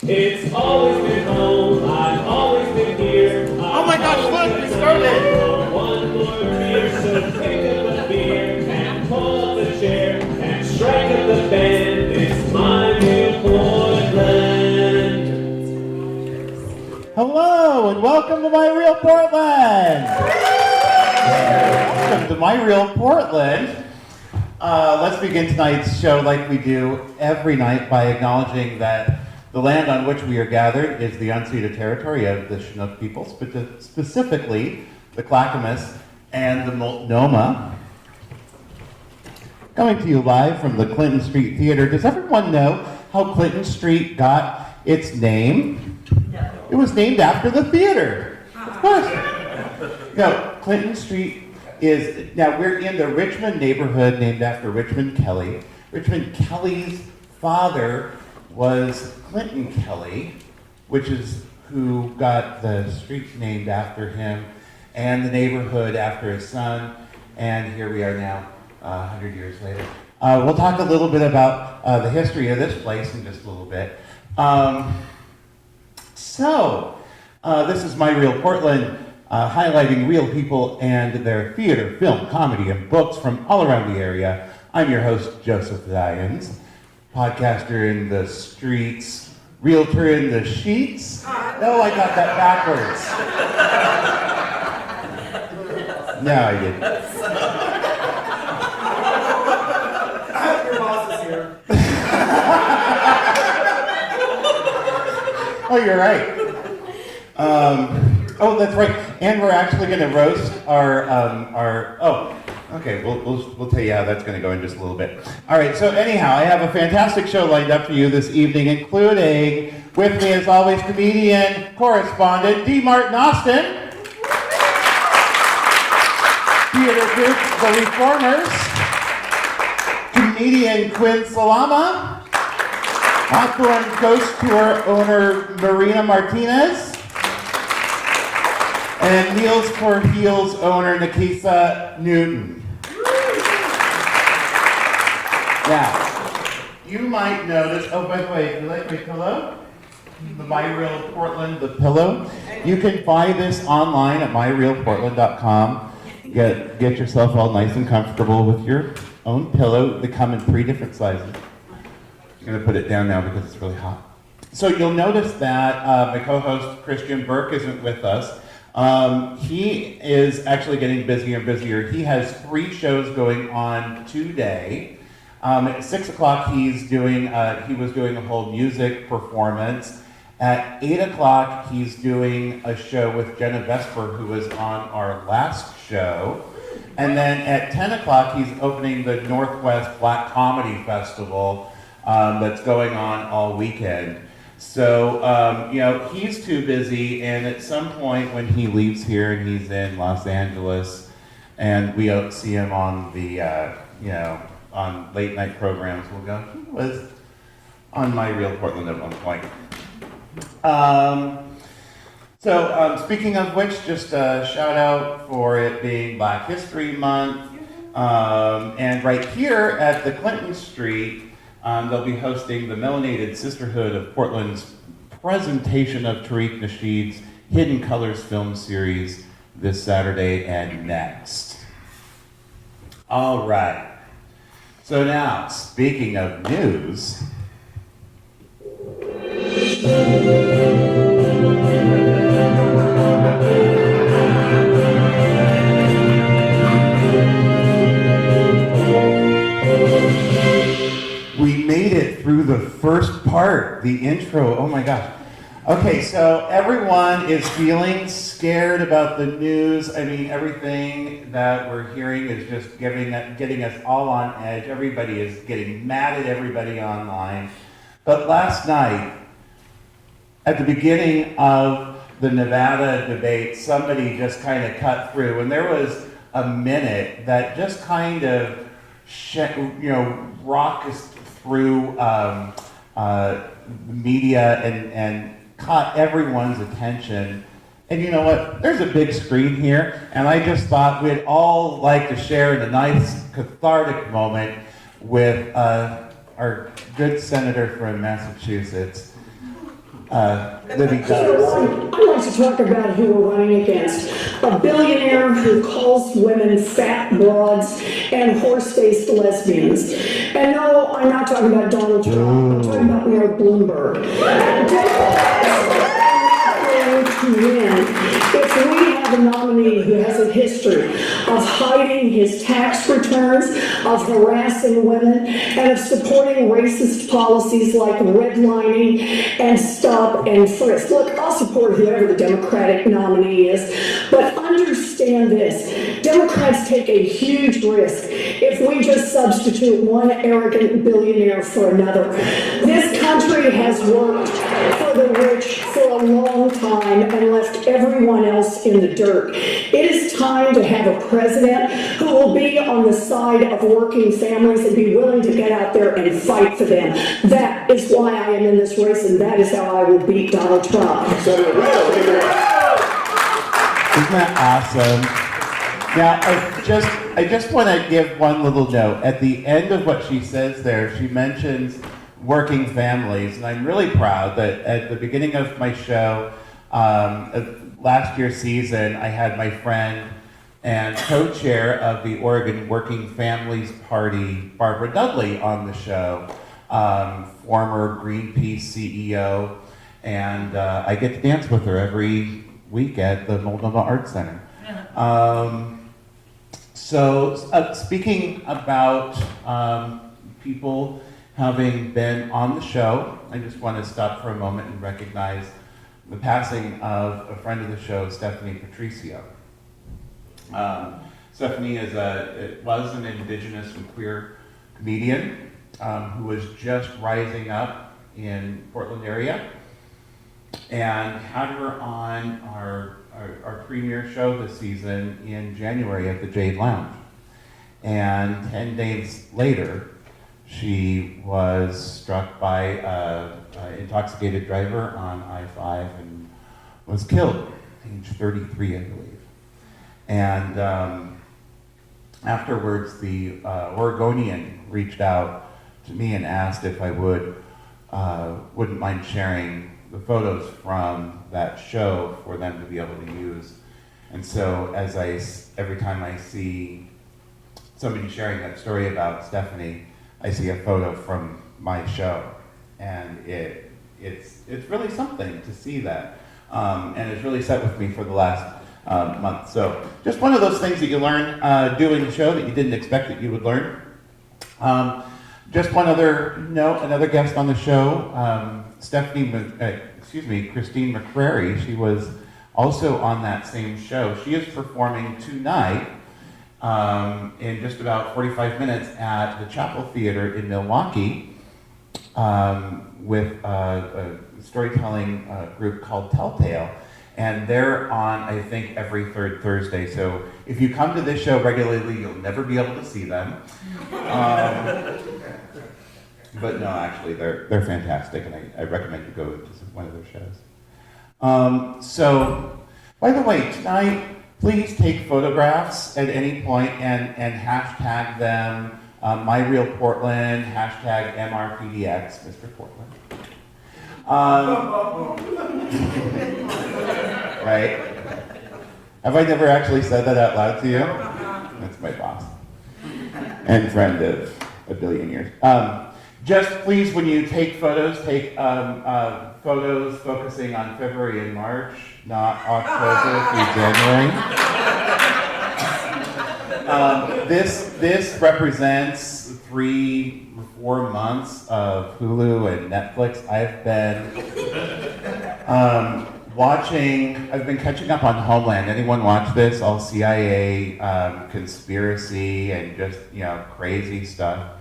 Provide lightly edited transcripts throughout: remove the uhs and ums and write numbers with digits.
It's always been home, I've always been here. Oh my gosh, look, we started! One more beer, so pick up a beer and pull up a chair and strike up the band. It's my real Portland. Hello, and welcome to My Real Portland! Welcome to My Real Portland. Let's begin tonight's show like we do every night by acknowledging that the land on which we are gathered is the unceded territory of the Chinook people, specifically the Clackamas and the Multnomah. Coming to you live from the Clinton Street Theater. Does everyone know how Clinton Street got its name? No. It was named after the theater. Of course. No, Clinton Street is, now we're in the Richmond neighborhood named after Richmond Kelly. Richmond Kelly's father was Clinton Kelly, which is who got the street named after him and the neighborhood after his son. And here we are now, 100 years later. We'll talk a little bit about the history of this place in just a little bit. This is My Real Portland, highlighting real people and their theater, film, comedy, and books from all around the area. I'm your host, Joseph Lyons, podcaster in the streets, realtor in the sheets. No, I got that backwards. No, I didn't. Your boss is here. Oh, you're right. Oh, that's right. And we're actually going to roast okay, we'll tell you how that's going to go in just a little bit. All right, so anyhow, I have a fantastic show lined up for you this evening, including, with me as always, comedian, correspondent, D. Martin Austin, theater group, The Reformers, comedian Quinne Salameh, Hawthorne Ghost Tour owner Marina Martinez, and Meals for Heels owner Nikeisha Newton. Now, you might notice, oh, by the way, you like my pillow? The My Real Portland, the pillow. You can buy this online at myrealportland.com. Get yourself all nice and comfortable with your own pillow. They come in 3 different sizes. I'm going to put it down now because it's really hot. So you'll notice that my co-host Christian Burke isn't with us. He is actually getting busier and busier. He has 3 shows going on today. At 6 o'clock he was doing a whole music performance. At 8 o'clock he's doing a show with Jenna Vesper, who was on our last show. And then at 10 o'clock he's opening the Northwest Black Comedy Festival that's going on all weekend. So, he's too busy, and at some point when he leaves here and he's in Los Angeles, and we don't see him on the, on late night programs, we'll go, he was on My Real Portland at one point. Speaking of which, just a shout out for it being Black History Month, and right here at the Clinton Street, they'll be hosting the Melanated Sisterhood of Portland's presentation of Tariq Nasheed's Hidden Colors film series this Saturday and next. All right. So now, speaking of news, we made it through the first part, the intro. Oh my gosh. Okay, so everyone is feeling scared about the news. I mean, everything that we're hearing is just getting us all on edge. Everybody is getting mad at everybody online. But last night, at the beginning of the Nevada debate, somebody just kind of cut through, and there was a minute that just kind of, raucous through media and caught everyone's attention. And you know what? There's a big screen here, and I just thought we'd all like to share in a nice cathartic moment with our good senator from Massachusetts, Libby does. I'd like to talk about who we're running against. A billionaire who calls women fat broads and horse-faced lesbians. And no, I'm not talking about Donald Trump. I'm talking about Mayor Bloomberg. To win if we have a nominee who has a history of hiding his tax returns, of harassing women, and of supporting racist policies like redlining and stop and frisk. Look, I'll support whoever the Democratic nominee is, but understand this. Democrats take a huge risk if we just substitute one arrogant billionaire for another. This country has worked for the rich for a long time and left everyone else in the dirt. It is time to have a president who will be on the side of working families and be willing to get out there and fight for them. That is why I am in this race, and that is how I will beat Donald Trump. Isn't that awesome? Now, I just want to give one little note. At the end of what she says there, she mentions working families, and I'm really proud that at the beginning of my show, last year's season, I had my friend and co-chair of the Oregon Working Families Party, Barbara Dudley, on the show, former Greenpeace CEO, and I get to dance with her every week at the Moldova Arts Center. Speaking about people having been on the show, I just want to stop for a moment and recognize the passing of a friend of the show, Stephanie Patricio. Stephanie was an indigenous and queer comedian who was just rising up in Portland area, and had her on our premiere show this season in January at the Jade Lounge. And 10 days later, she was struck by an intoxicated driver on I-5 and was killed, age 33, I believe. And afterwards, the Oregonian reached out to me and asked if I wouldn't mind sharing the photos from that show for them to be able to use. And so every time I see somebody sharing that story about Stephanie, I see a photo from my show, and it's really something to see that, and it's really set with me for the last month. So just one of those things that you learn doing the show that you didn't expect that you would learn. Just one other note, another guest on the show, Christine McCrary. She was also on that same show. She is performing tonight in just about 45 minutes at the Chapel Theater in Milwaukee with a storytelling group called Telltale. And they're on, I think, every third Thursday. So if you come to this show regularly, you'll never be able to see them. But no, actually, they're fantastic, and I recommend you go to one of their shows. So, by the way, tonight, please take photographs at any point and hashtag them, MyRealPortland, hashtag MRPDX, Mr. Portland. Right? Have I never actually said that out loud to you? That's my boss. And friend of a billion years. Just please, when you take photos, take photos focusing on February and March, not October through January. This represents 3 or 4 months of Hulu and Netflix. I've been catching up on Homeland. Anyone watch this? All CIA conspiracy and just, crazy stuff.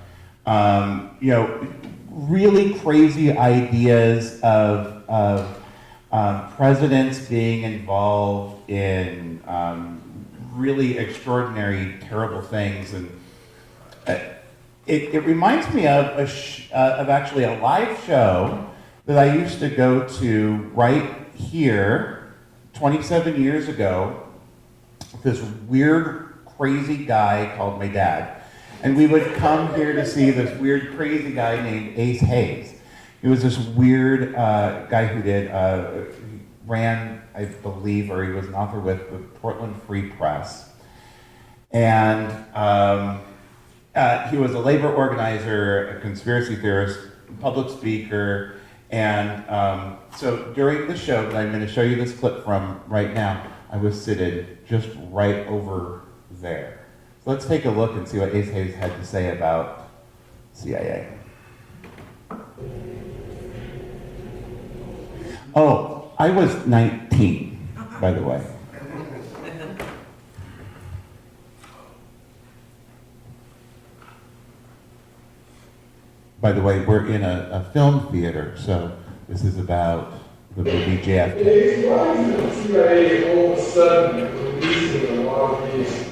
Really crazy ideas of presidents being involved in really extraordinary, terrible things, and it reminds me of actually a live show that I used to go to right here 27 years ago. This weird, crazy guy called my dad. And we would come here to see this weird, crazy guy named Ace Hayes. He was this weird guy who he ran, I believe, or he was an author with the Portland Free Press. And he was a labor organizer, a conspiracy theorist, public speaker, and so during the show that I'm going to show you this clip from right now, I was seated just right over there. So let's take a look and see what Ace Hayes had to say about CIA. Oh, I was 19, by the way. By the way, we're in a film theater, so this is about the movie JFK. It's why the CIA all of a sudden releasing a lot of these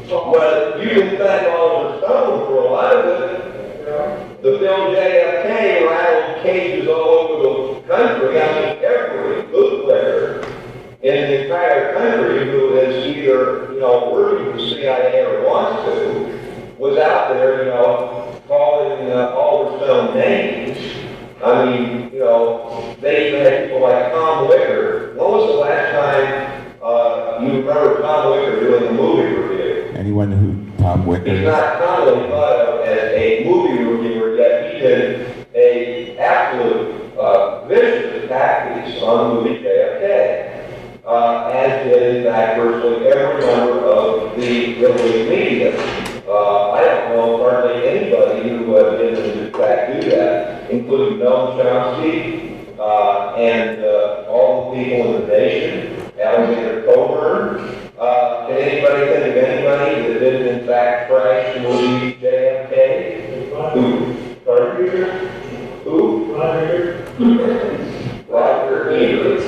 Well, you can thank Oliver Stone for a lot of it. The film JFK rattled cages all over the country. I mean, every bootlegger in the entire country who is either, working for the CIA or wants to, was out there, calling Oliver Stone names. I mean, they even had people like Tom Wicker. When was the last time you remember Tom Wicker doing a movie review? Anyone who Tom Wicker He's is? not commonly thought of as a movie reviewer, yet he did a absolute vicious attack piece on the movie JFK. As did, in fact, virtually every member of the right-wing media. I don't know hardly anybody who didn't, in fact, do that, including Noam Chomsky and all the people in the nation, Alexander Coburn. Can anybody think of anybody that didn't, in fact, trash the movie JFK? Who? Pardon? Who? Roger Ebert.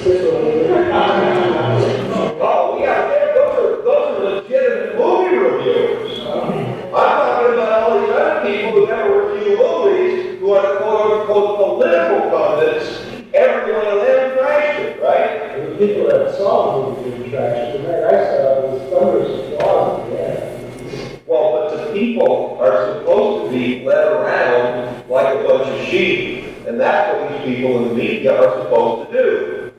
Oh, yeah, those are legitimate movie reviewers. I'm talking about all these other people who never review movies, who are quote-unquote political pundits. Every one of them trashed it, right? The people that saw the movie trash, the night I saw it was thunderous applause. Yeah. Well, but the people are supposed to be led around like a bunch of sheep, and that's what these people in the media are supposed to do.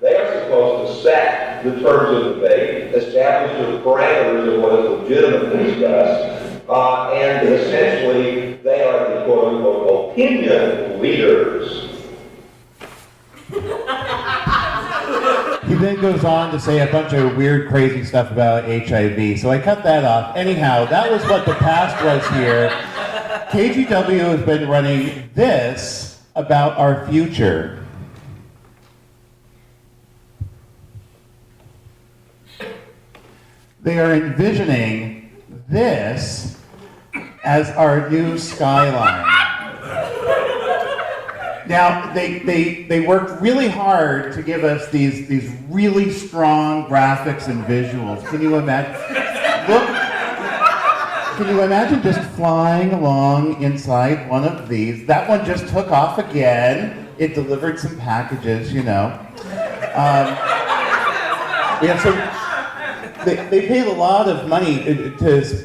They are supposed to set the terms of debate, establish the parameters of what is legitimately discussed, and essentially they are the quote-unquote opinion leaders. He then goes on to say a bunch of weird, crazy stuff about HIV, so I cut that off. Anyhow, that was what the past was here. KGW has been running this about our future. They are envisioning this as our new skyline. Now, they worked really hard to give us these really strong graphics and visuals. Can you imagine? Look, can you imagine just flying along inside one of these? That one just took off again. It delivered some packages, Yeah, so they paid a lot of money to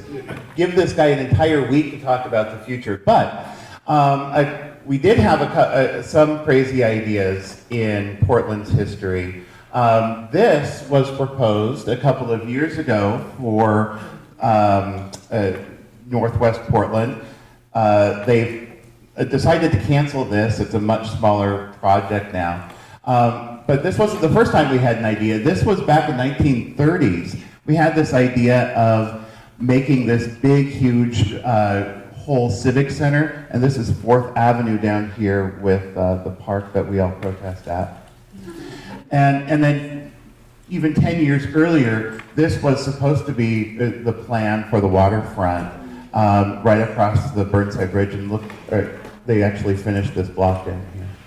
give this guy an entire week to talk about the future, but we did have some crazy ideas in Portland's history. This was proposed a couple of years ago for Northwest Portland. They've decided to cancel this. It's a much smaller project now. But this wasn't the first time we had an idea. This was back in the 1930s. We had this idea of making this big, huge whole civic center, and this is 4th Avenue down here with the park that we all protest at. And then even 10 years earlier, this was supposed to be the plan for the waterfront right across the Burnside Bridge, and look, they actually finished this block down here.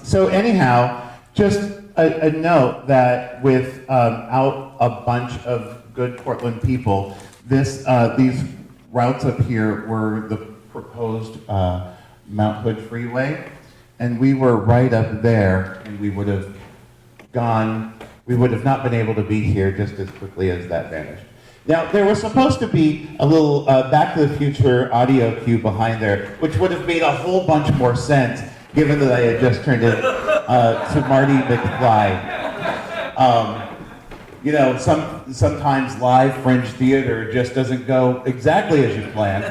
So anyhow, just a note that without a bunch of good Portland people, these routes up here were the proposed Mount Hood Freeway, and we were right up there, and we would have not been able to be here just as quickly as that vanished. Now, there was supposed to be a little Back to the Future audio cue behind there, which would have made a whole bunch more sense, given that I had just turned it to Marty McFly. You know, sometimes live Fringe theater just doesn't go exactly as you planned.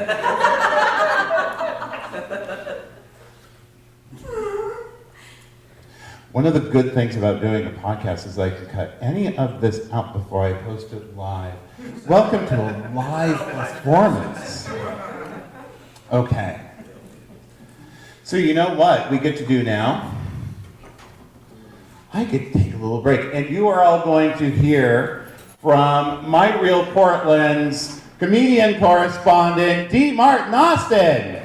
One of the good things about doing a podcast is I can cut any of this out before I post it live. Welcome to a live performance. Okay. So you know what we get to do now? I get to take a little break, and you are all going to hear from My Real Portland's comedian correspondent, D. Martin Austin.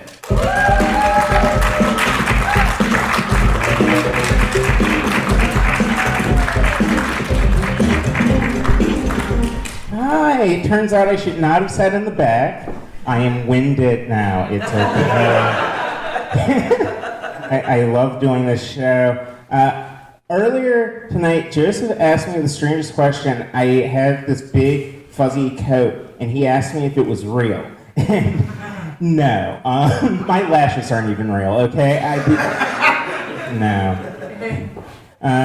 Hi, turns out I should not have sat in the back. I am winded now. It's okay. I love doing this show. Earlier tonight, Joseph asked me the strangest question. I had this big fuzzy coat, and he asked me if it was real. No, my lashes aren't even real. Okay, no.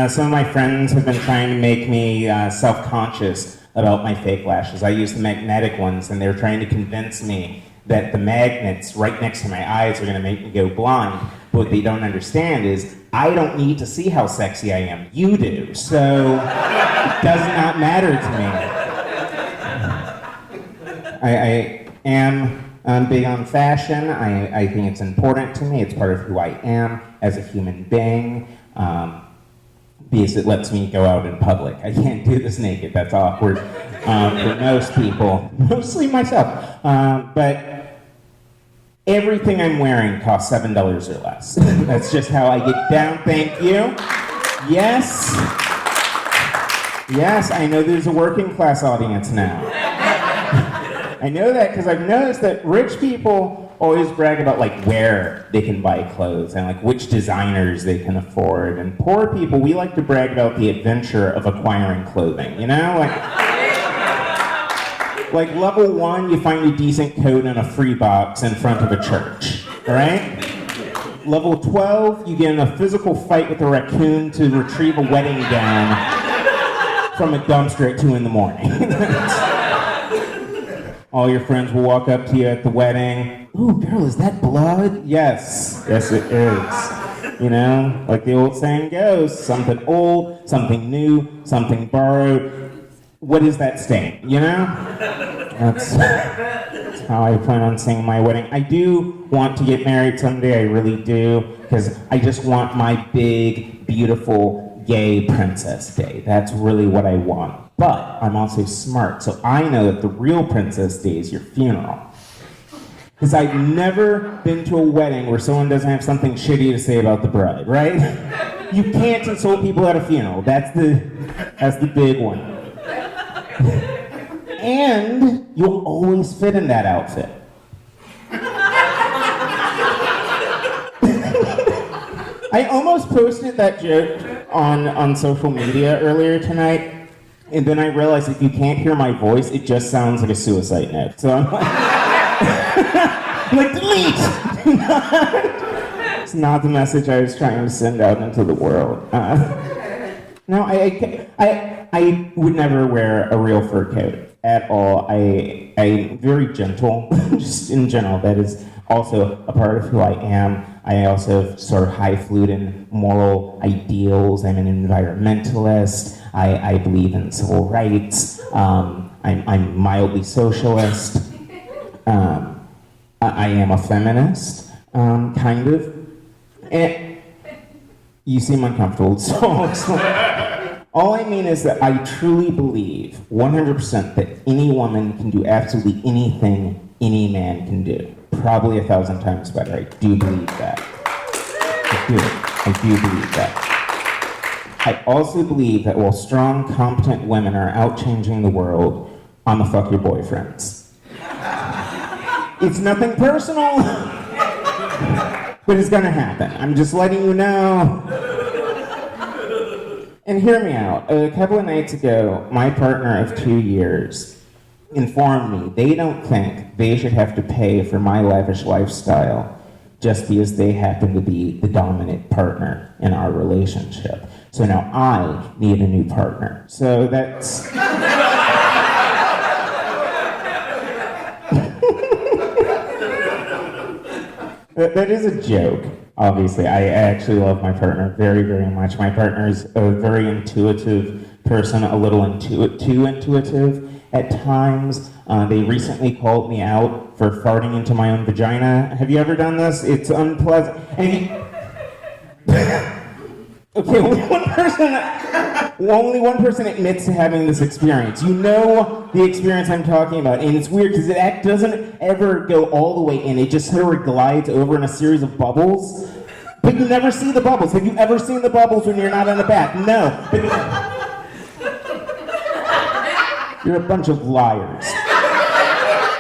Some of my friends have been trying to make me self-conscious about my fake lashes. I use the magnetic ones, and they're trying to convince me that the magnets right next to my eyes are going to make me go blind. But what they don't understand is I don't need to see how sexy I am. You do. So it does not matter to me. I am big on fashion. I think it's important to me. It's part of who I am as a human being. Because it lets me go out in public. I can't do this naked. That's awkward for most people, mostly myself. But everything I'm wearing costs $7 or less. That's just how I get down. Thank you. Yes. Yes, I know there's a working class audience now. I know that because I've noticed that rich people always brag about like where they can buy clothes and like which designers they can afford. And poor people, we like to brag about the adventure of acquiring clothing, you know? Like level 1, you find a decent coat in a free box in front of a church, all right? Level 12, you get in a physical fight with a raccoon to retrieve a wedding gown from a dumpster at 2 in the morning. All your friends will walk up to you at the wedding. Ooh, girl, is that blood? Yes. Yes, it is. You know, like the old saying goes, something old, something new, something borrowed. What is that stain, you know? That's how I plan on seeing my wedding. I do want to get married someday, I really do, because I just want my big, beautiful, gay princess day. That's really what I want. But I'm also smart, so I know that the real princess day is your funeral. Because I've never been to a wedding where someone doesn't have something shitty to say about the bride, right? You can't insult people at a funeral. That's the big one. And you'll always fit in that outfit. I almost posted that joke on social media earlier tonight. And then I realized if you can't hear my voice, it just sounds like a suicide note. So I'm like, like delete! It's not the message I was trying to send out into the world. No, I would never wear a real fur coat at all. I'm very gentle, just in general. That is also a part of who I am. I also have sort of highfalutin moral ideals. I'm an environmentalist. I believe in civil rights. I'm mildly socialist. I am a feminist, kind of. And you seem uncomfortable, so all I mean is that I truly believe 100% that any woman can do absolutely anything any man can do. Probably 1,000 times better. I do believe that. I do believe that. I also believe that while strong, competent women are out changing the world, I'ma fuck your boyfriends. It's nothing personal, but it's gonna happen. I'm just letting you know. And hear me out. A couple of nights ago, my partner of 2 years informed me they don't think they should have to pay for my lavish lifestyle just because they happen to be the dominant partner in our relationship. So now I need a new partner. So that's... That is a joke, obviously. I actually love my partner very, very much. My partner is a very intuitive person, a little too intuitive at times. They recently called me out for farting into my own vagina. Have you ever done this? It's unpleasant. Okay, only one person admits to having this experience. You know the experience I'm talking about, and it's weird because it doesn't ever go all the way in. It just sort of glides over in a series of bubbles, but you never see the bubbles. Have you ever seen the bubbles when you're not in the bath? No. But you're a bunch of liars.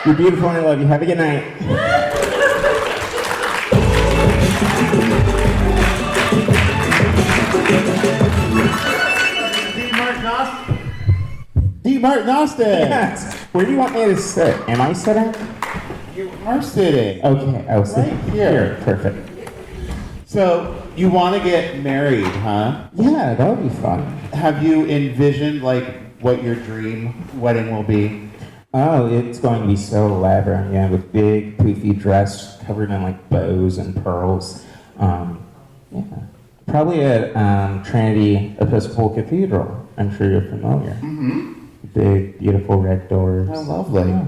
You're beautiful and I love you. Have a good night. Martin Austin. Yes. Where do you want me to sit? Am I sitting? You are sitting. Okay, I was sitting Right here. Perfect. So, you want to get married, huh? Yeah, that would be fun. Have you envisioned, like, what your dream wedding will be? Oh, it's going to be so elaborate, yeah, with big, poofy dress covered in, like, bows and pearls. Yeah. Probably at Trinity Episcopal Cathedral. I'm sure you're familiar. Mm-hmm. Big, beautiful red doors. How lovely. Yeah.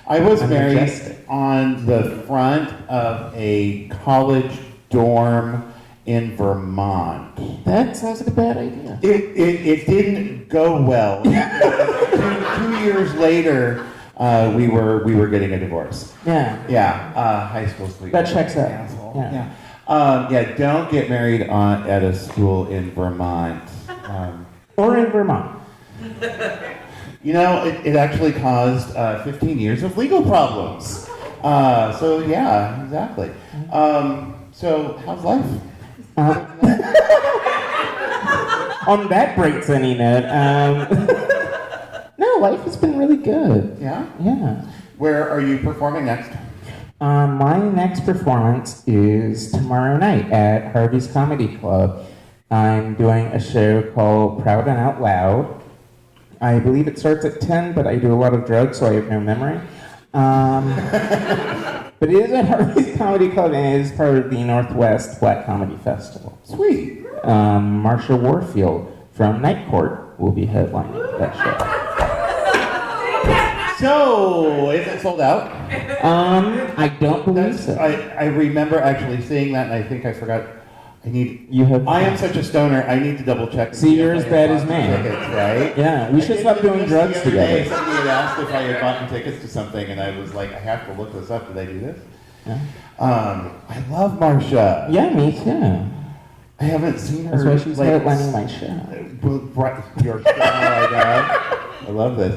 I was married Majestic. on the front of a college dorm in Vermont. That sounds like a bad idea. It didn't go well. 2 years later, we were getting a divorce. Yeah. Yeah, high school sweetheart. That checks out. Asshole. Yeah. Yeah, don't get married at a school in Vermont. Or in Vermont. You know, it actually caused 15 years of legal problems. So yeah, exactly. So how's life? On that break sunny note, no, life has been really good. Yeah? Yeah. Where are you performing next? My next performance is tomorrow night at Harvey's Comedy Club. I'm doing a show called Proud and Out Loud. I believe it starts at 10, but I do a lot of drugs, so I have no memory. But it is at Harvey's Comedy Club, and it is part of the Northwest Black Comedy Festival. Sweet. Marsha Warfield from Night Court will be headlining that show. So, is it sold out? I don't believe so. I remember actually seeing that, and I think I forgot. I am such a stoner. I need to double check. See, you're as bad as me. Tickets, right? Yeah, we should stop doing drugs the other day, together. somebody had asked if I had bought tickets to something, and I was like, I have to look this up. Did I do this? Yeah. I love Marsha. Yeah, me too. I haven't seen her. That's why she's headlining my show. Your show, I love this.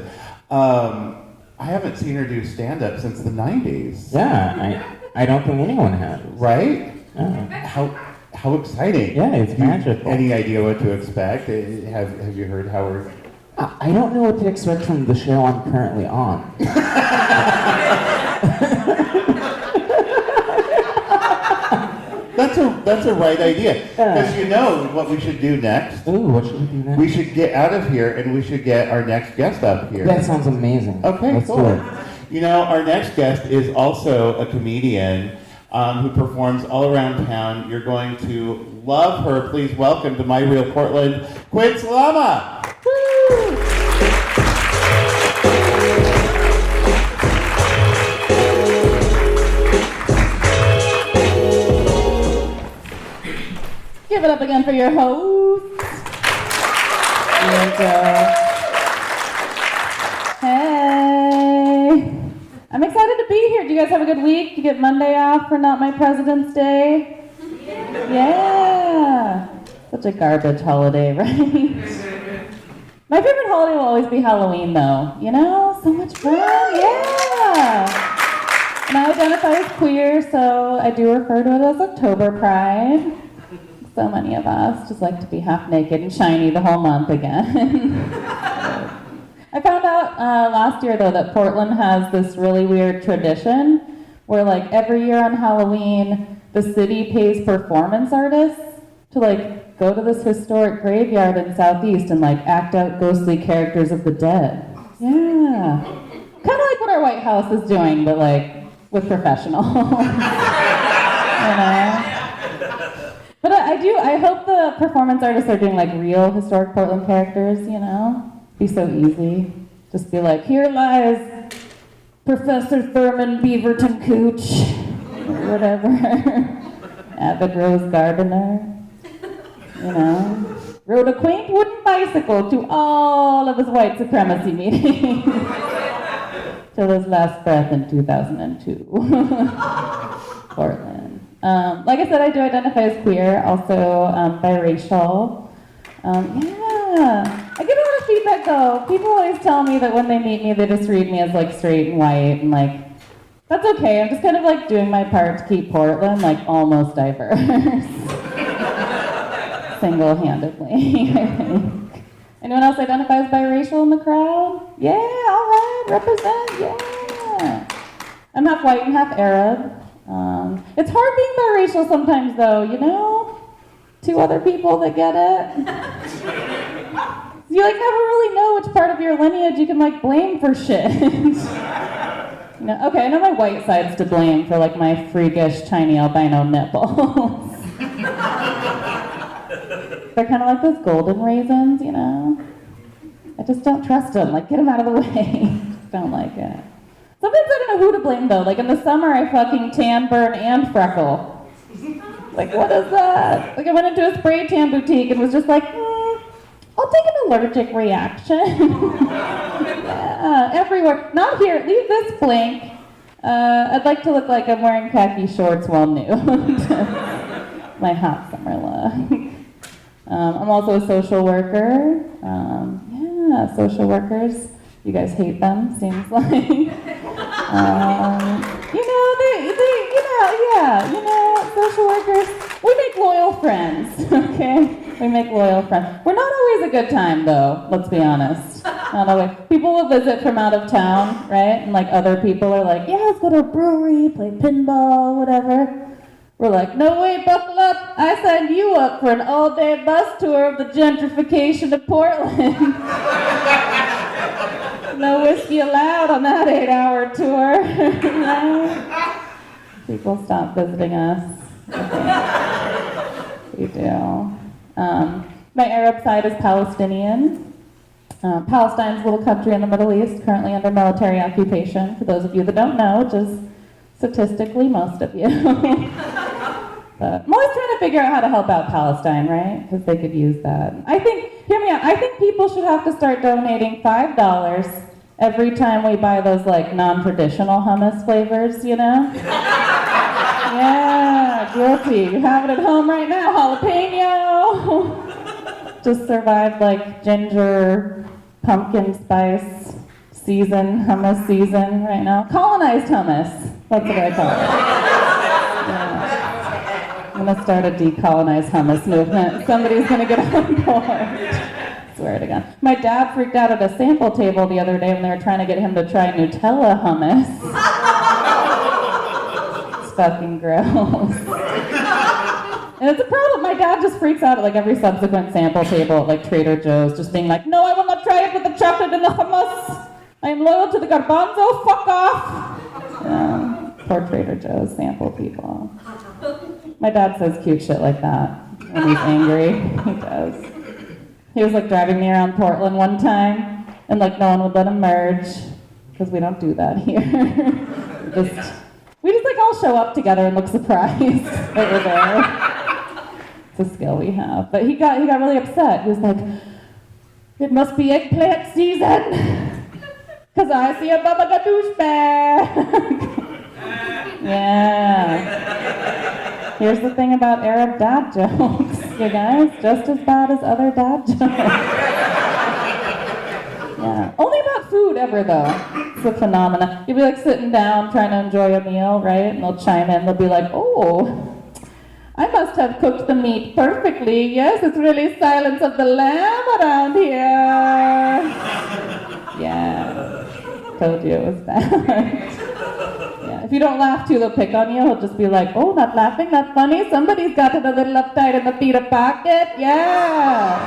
I haven't seen her do stand-up since the 90s. Yeah, I don't think anyone has. Right? Yeah. How exciting. Yeah, it's magical. Any idea what to expect? Have you heard how we're... I don't know what to expect from the show I'm currently on. That's a right idea. Because you know what we should do next? Ooh, what should we do next? We should get out of here and we should get our next guest up here. That sounds amazing. Okay, Let's cool. do it. You know, our next guest is also a comedian who performs all around town. You're going to love her. Please welcome to My Real Portland, Quinne Salameh. Woo! Give it up again for your host. Hey. I'm excited to be here. Do you guys have a good week? You get Monday off for not my President's Day? Yeah. Such a garbage holiday, right? My favorite holiday will always be Halloween, though. You know? So much fun. Yeah. And I identify as queer, so I do refer to it as October Pride. So many of us just like to be half naked and shiny the whole month again. I found out last year, though, that Portland has this really weird tradition where, like, every year on Halloween, the city pays performance artists to, like, go to this historic graveyard in Southeast and, like, act out ghostly characters of the dead. Yeah. Kind of like what our White House is doing, but, like, with professionals. You know? But I hope the performance artists are doing, like, real historic Portland characters, you know? Be so easy. Just be like, here lies Professor Thurman Beaverton Cooch, or whatever. Avid Rose Gardener, you know. Rode a quaint wooden bicycle to all of his white supremacy meetings till his last breath in 2002. Portland. Like I said, I do identify as queer, also biracial. Yeah. I get a lot of feedback though. People always tell me that when they meet me, they just read me as like straight and white, and like, that's okay. I'm just kind of like doing my part to keep Portland like almost diverse. Single-handedly, I think. Anyone else identify as biracial in the crowd? Yeah, all right, represent, yeah. I'm half white and half Arab. It's hard being biracial sometimes though, you know? Two other people that get it. You like never really know which part of your lineage you can like blame for shit. You know, okay, I know my white side's to blame for like my freakish tiny albino nipples. They're kind of like those golden raisins, you know? I just don't trust them. Like, get them out of the way. Just don't like it. Sometimes I don't know who to blame, though. Like, in the summer, I fucking tan, burn, and freckle. Like, what is that? Like, I went into a spray tan boutique and was just like, I'll take an allergic reaction. Yeah, everywhere. Not here. Leave this blank. I'd like to look like I'm wearing khaki shorts while nude. My hot summer look. I'm also a social worker. Yeah, social workers. You guys hate them, seems like. Social workers, we make loyal friends, okay? We make loyal friends. We're not always a good time, though, let's be honest. Not always. People will visit from out of town, right? And, like, other people are like, yeah, let's go to a brewery, play pinball, whatever. We're like, no way, buckle up. I signed you up for an all-day bus tour of the gentrification of Portland. No whiskey allowed on that 8-hour tour. No. People stop visiting us. We do. My Arab side is Palestinian. Palestine's a little country in the Middle East, currently under military occupation, for those of you that don't know, which is statistically most of you. But I'm always trying to figure out how to help out Palestine, right? Because they could use that. Hear me out, I think people should have to start donating $5 every time we buy those like non-traditional hummus flavors, you know? Yeah, guilty. You have it at home right now, jalapeno. Just survived like ginger, pumpkin spice season, hummus season right now. Colonized hummus, that's what I call it. Yeah. I'm gonna start a decolonized hummus movement. Somebody's gonna get on board. Swear to God. My dad freaked out at a sample table the other day when they were trying to get him to try Nutella hummus. It's fucking gross. And it's a problem. My dad just freaks out at like every subsequent sample table at like Trader Joe's, just being like, no, I will not try it with the chocolate and the hummus. I am loyal to the garbanzo, fuck off. Yeah, poor Trader Joe's sample people. My dad says cute shit like that when he's angry. He does. He was like driving me around Portland one time, and like no one would let him merge, because we don't do that here. we just like all show up together and look surprised that we're there. It's a skill we have. But he got really upset. He was like, it must be eggplant season, because I see a Baba Ganoush bag. Yeah. Here's the thing about Arab dad jokes, you guys, just as bad as other dad jokes. Yeah. Only about food ever, though. It's a phenomenon. You'll be like sitting down trying to enjoy a meal, right? And they'll chime in, they'll be like, oh, I must have cooked the meat perfectly. Yes, it's really Silence of the Lamb around here. Yeah. Told you it was bad. Yeah. If you don't laugh too, they'll pick on you. He'll just be like, oh, not laughing, not funny. Somebody's got it a little uptight in the pita pocket. Yeah.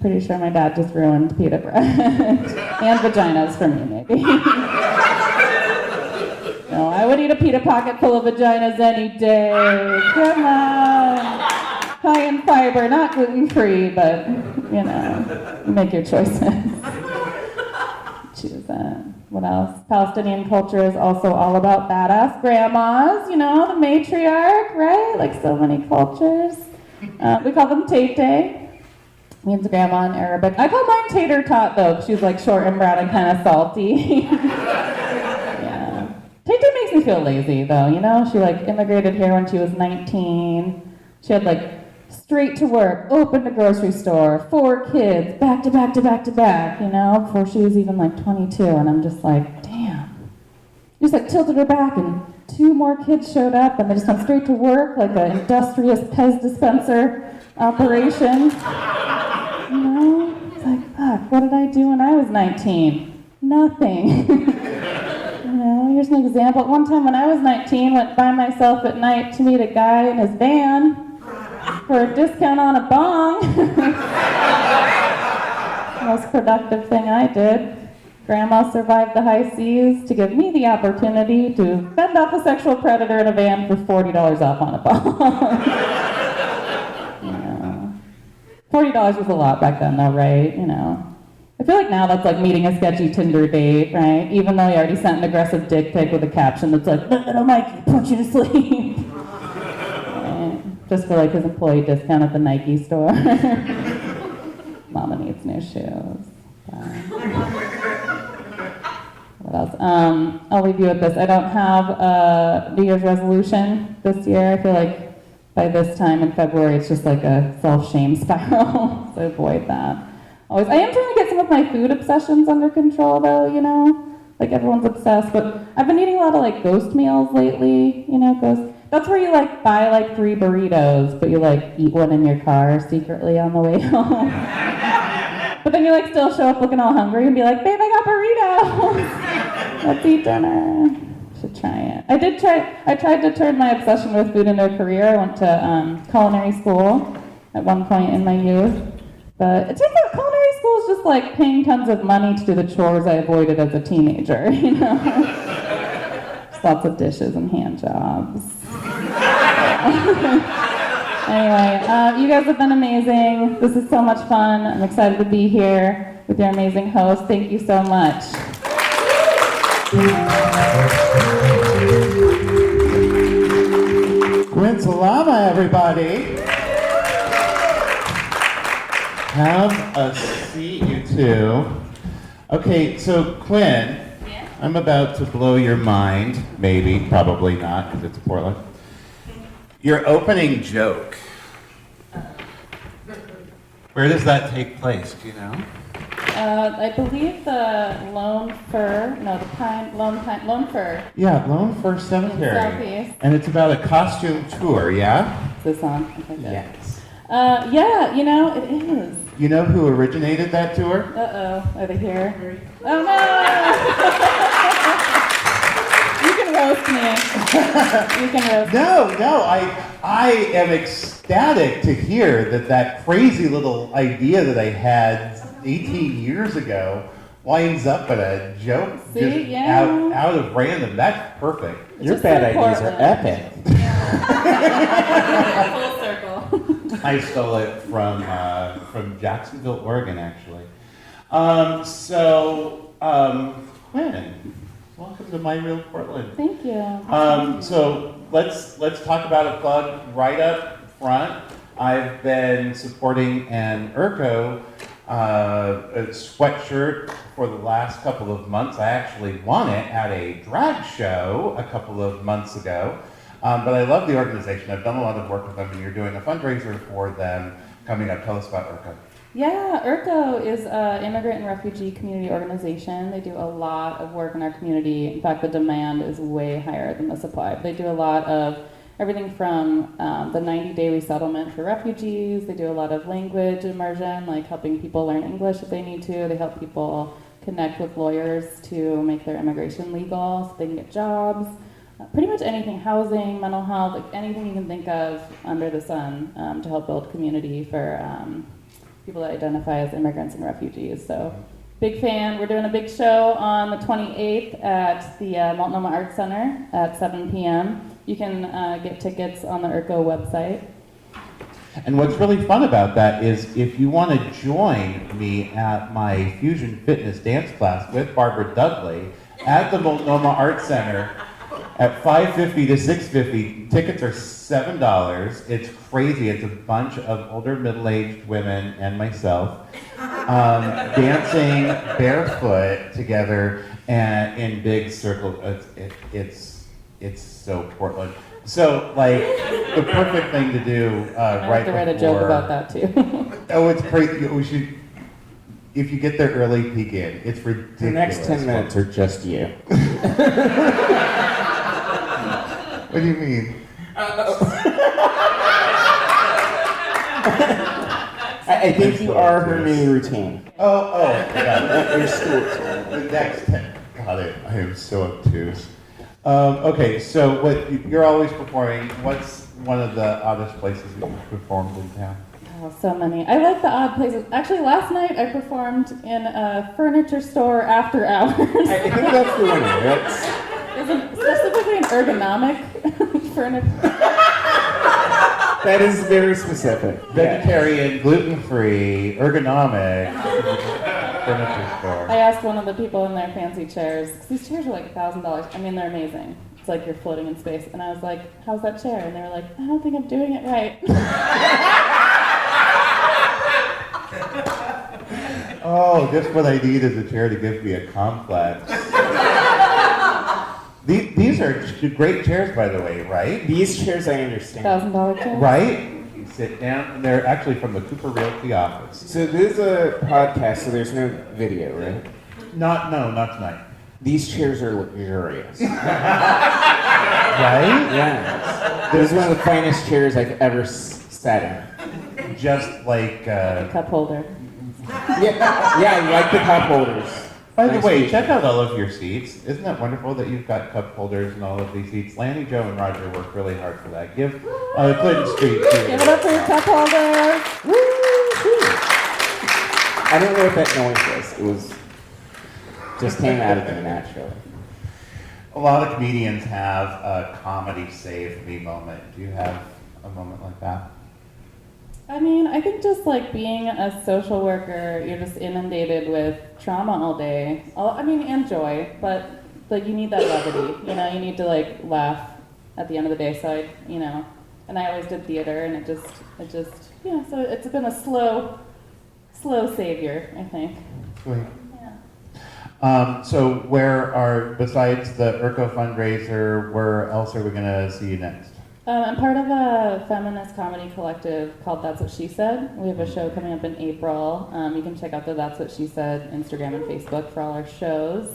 Pretty sure my dad just ruined pita bread. And vaginas for me, maybe. No, I would eat a pita pocket full of vaginas any day. Come on. High in fiber, not gluten-free, but, you know, you make your choices. Choose that. What else? Palestinian culture is also all about badass grandmas, you know, the matriarch, right? Like so many cultures. We call them tete. Means grandma in Arabic. I call mine tater tot, though, 'cause she's like short and brown and kind of salty. Yeah. Tete makes me feel lazy, though, you know? She like immigrated here when she was 19. She had like straight to work, opened a grocery store, 4 kids, back to back to back to back, you know, before she was even like 22. And I'm just like, damn. Just like tilted her back and 2 more kids showed up and they just went straight to work like an industrious Pez dispenser operation. You know, it's like, fuck, what did I do when I was 19? Nothing. You know, here's an example. One time when I was 19, went by myself at night to meet a guy in his van for a discount on a bong. Most productive thing I did. Grandma survived the high seas to give me the opportunity to fend off a sexual predator in a van for $40 off on a bong. You know, $40 was a lot back then, though, right? You know, I feel like now that's like meeting a sketchy Tinder date, right? Even though he already sent an aggressive dick pic with a caption that's like, "Little Mikey, put you to sleep." Right? Just for like his employee discount at the Nike store. Mama needs new shoes. What else? I'll leave you with this. I don't have a New Year's resolution this year. I feel like by this time in February, it's just like a self-shame spiral. So avoid that. Always. I am trying to get some of my food obsessions under control, though. You know, like everyone's obsessed. But I've been eating a lot of like ghost meals lately. You know, ghost. That's where you like buy like 3 burritos, but you like eat one in your car secretly on the way home. But then you like still show up looking all hungry and be like, babe, I got burritos. Let's eat dinner. Should try it. I tried to turn my obsession with food into a career. I went to culinary school at one point in my youth. But it turns out culinary school is just like paying tons of money to do the chores I avoided as a teenager, you know? Just lots of dishes and hand jobs. Anyway, you guys have been amazing. This is so much fun. I'm excited to be here with your amazing host. Thank you so much. Quinne Salameh, everybody. Have a seat, you two. Okay, so Quinne, I'm about to blow your mind. Maybe, probably not, because it's Portland. Your opening joke. Where does that take place? Do you know? I believe the Lone Fir. Yeah, Lone Fir Cemetery. Southeast. And it's about a costume tour, yeah? Is this on? Okay, good. Yes. Yeah, you know, it is. You know who originated that tour? Uh-oh, are they here? Oh no! You can roast me. You can roast me. No, I am ecstatic to hear that crazy little idea that I had 18 years ago winds up at a joke. See, just yeah. out of random. That's perfect. Your Just bad so ideas are Portland. epic. Full circle. I stole it from Jacksonville, Oregon, actually. Quinne, welcome to My Real Portland. Thank you. So let's talk about a plug right up front. I've been supporting an Urco a sweatshirt for the last couple of months. I actually won it at a drag show a couple of months ago. But I love the organization. I've done a lot of work with them, and you're doing a fundraiser for them coming up. Tell us about Urco. Yeah, Urco is an immigrant and refugee community organization. They do a lot of work in our community. In fact, the demand is way higher than the supply. They do a lot of everything from the 90-day resettlement for refugees. They do a lot of language immersion, like helping people learn English if they need to. They help people connect with lawyers to make their immigration legal so they can get jobs. Pretty much anything, housing, mental health, like anything you can think of under the sun to help build community for people that identify as immigrants and refugees. So, big fan. We're doing a big show on the 28th at the Multnomah Arts Center at 7 p.m. You can get tickets on the IRCO website. And what's really fun about that is if you want to join me at my fusion fitness dance class with Barbara Dudley at the Multnomah Arts Center at 5:50 to 6:50, tickets are $7. It's crazy. It's a bunch of older middle-aged women and myself dancing barefoot together and in big circles. It's so Portland. So, like, the perfect thing to do I right have to write a before- joke about that too. Oh, it's crazy. We should, if you get there early, peek in. It's ridiculous. The next 10 minutes are just you. What do you mean? I think you are her new routine. Oh, yeah. Your school routine. The next 10. Got it. I am so obtuse. Okay, so you're always performing. What's one of the oddest places that you've performed in town? Oh, so many. I like the odd places. Actually, last night I performed in a furniture store after hours. I think that's the winner. That's Isn't specifically an ergonomic furniture. That is very specific. Vegetarian, gluten-free, ergonomic furniture I store. asked one of the people in their fancy chairs, 'cause these chairs are like $1,000. I mean, they're amazing. It's like you're floating in space. And I was like, how's that chair? And they were like, I don't think I'm doing it right. Oh, just what I need is a chair to give me a complex. These are great chairs, by the way, right? These chairs I understand. $1,000 chair? Right? You sit down, and they're actually from the Cooper Realty office. So this is a podcast, so there's no video, right? Not tonight. These chairs are luxurious. Right? Yes. This is one of the finest chairs I've ever sat in. Just like, Cup holder. Yeah, I like the cup holders. by the Nice way, feature. check out all of your seats. Isn't that wonderful that you've got cup holders in all of these seats? Lanny, Joe, and Roger worked really hard for that. Give Clinton Street too. Give it up for your cup holder. I don't know what that noise was. It was just came out of me naturally. A lot of comedians have a comedy save me moment. Do you have a moment like that? I mean, I think just like being a social worker, you're just inundated with trauma all day. And joy, but like you need that levity. You know, you need to like laugh at the end of the day. So and I always did theater, and it just so it's been a slow savior, I think. Sweet. Yeah. So besides the IRCO fundraiser, where else are we going to see you next? I'm part of a feminist comedy collective called That's What She Said. We have a show coming up in April. You can check out the That's What She Said Instagram and Facebook for all our shows.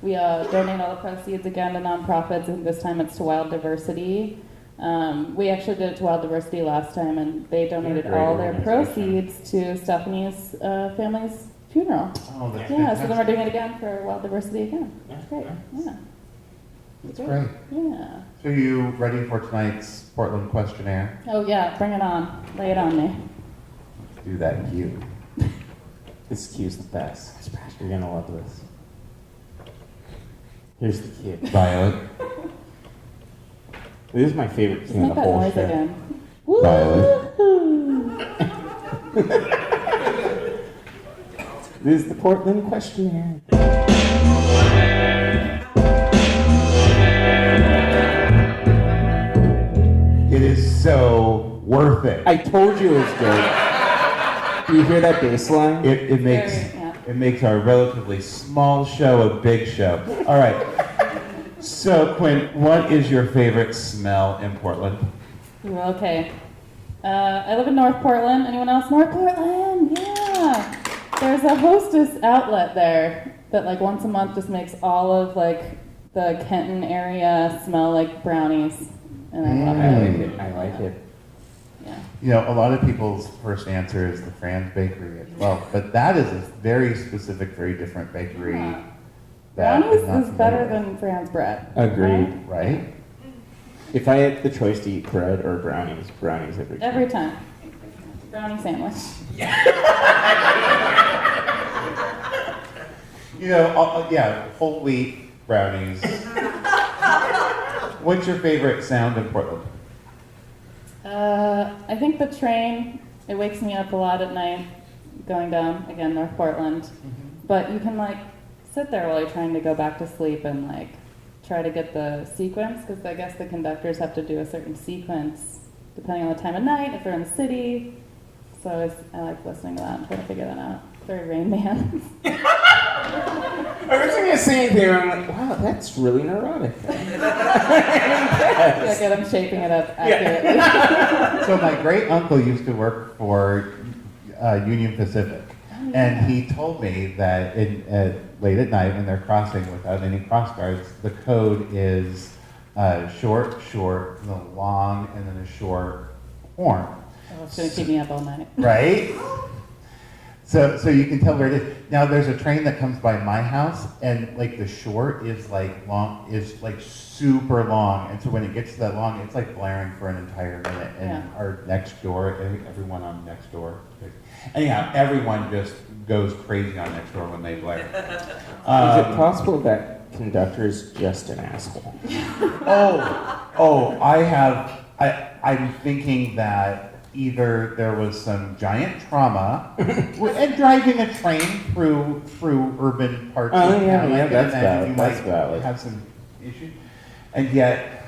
We donate all the proceeds again to nonprofits, and this time it's to Wild Diversity. We actually did it to Wild Diversity last time, and they donated Great all their organization. proceeds to Stephanie's family's funeral. Oh, that's Yeah, so then we're fantastic. doing it again for Wild Diversity again. That's great. Yeah. That's great. Yeah. So you ready for tonight's Portland questionnaire? Oh yeah, bring it on. Lay it on me. Do that cue. This cue's the best. You're gonna love this. Here's the cue. Violet. This is my favorite cue in Make the that whole noise show. again. Violet. This is the Portland questionnaire. It is so worth it. I told you it was good. Do you hear that bass line? It makes Yeah. it makes our relatively small show a big show. All right. So Quinn, what is your favorite smell in Portland? Ooh, okay. I live in North Portland. Anyone else? North Portland, yeah. There's a Hostess outlet there that like once a month just makes all of like the Kenton area smell like brownies. and I love I it. like it. I like it. Yeah. You know, a lot of people's first answer is the Fran's Bakery as well, but that is a very specific, very different bakery. Yeah. that Brownies I'm not is better familiar than Fran's bread. Agreed. with, right? If I had the choice to eat bread or brownies, brownies every time. Every time. Brownie sandwich. You know, yeah, whole wheat brownies. What's your favorite sound in Portland? I think the train, it wakes me up a lot at night going down, again, North Portland. But you can like sit there while you're trying to go back to sleep and like try to get the sequence, because I guess the conductors have to do a certain sequence depending on the time of night, if they're in the city. So I like listening to that and trying to figure that out. Very Rain Man. I was going to say anything, I'm like, wow, that's really neurotic. Yeah, good, I'm shaping it up accurately. So my great uncle used to work for Union Pacific, and he told me that late at night when they're crossing without any cross guards, the code is short, and then long, and then a short horn. Oh, it's going to keep me up all night. Right? So you can tell where it is. Now there's a train that comes by my house, and like the short is like long, is like super long, and so when it gets to that long, it's like blaring for an entire minute. And our next door, everyone on next door, anyhow, everyone just goes crazy on next door when they blare. Is it possible that conductor is just an asshole? I'm thinking that either there was some giant trauma and driving a train through urban parts of town. That's valid. You That's might valid. have some issues, and yet,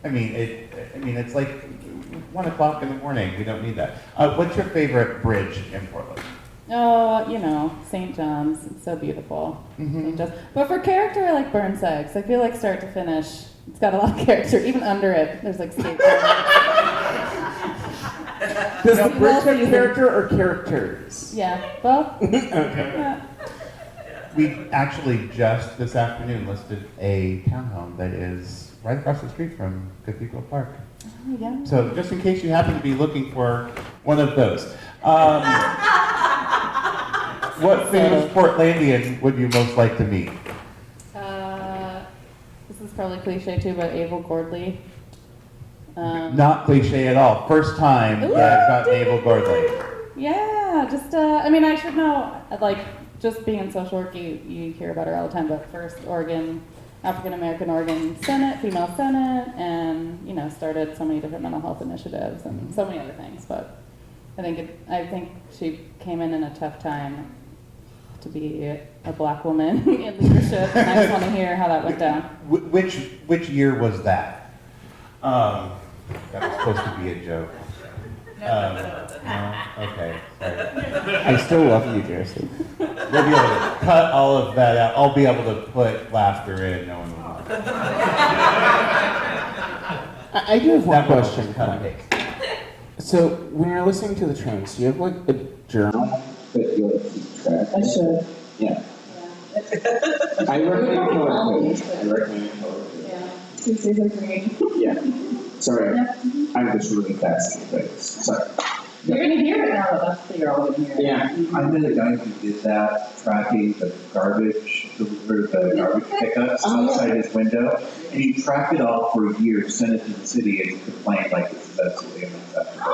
it's like 1 o'clock in the morning. We don't need that. What's your favorite bridge in Portland? Oh, you know, St. John's. It's so beautiful. St. John's. But for character, I like Burnside's. I feel like start to finish, it's got a lot of character. Even under it, there's like skateboarding. Does the bridge have character or characters? Yeah, both. Okay. Yeah. We actually just this afternoon listed a townhome that is right across the street from Cathedral Park. Oh, yeah. So just in case you happen to be looking for one of those. What famous Portlandian would you most like to meet? This is probably cliche too, but Abel Gordley. Not cliche at all. First time Ooh, I've got Abel Gordley. Yeah, just, I should know, like, just being in social work, you hear about her all the time, but first African-American Oregon Senate, female Senate, and, started so many different mental health initiatives and so many other things, but I think she came in a tough time to be a black woman in leadership, and I just want to hear how that went down. Which year was that? That was supposed to be a joke. No? Okay. Sorry. I still love you, Jesse. We'll be able to cut all of that out. I'll be able to put laughter in. No one will know. I do have one That question. cut and paste. So, when you're listening to the trains, do you have like a journal that you like keep track? I should. Yeah. I recommend color code. Yeah. Tuesdays are great. Yeah. Sorry, I'm just really fast. Sorry. You're going to hear it now, but you're all going to hear it. Yeah. I met a guy who did that, tracking the garbage pickups outside his window, and he tracked it all for a year, sent it to the city, and complained like this is absolutely unacceptable.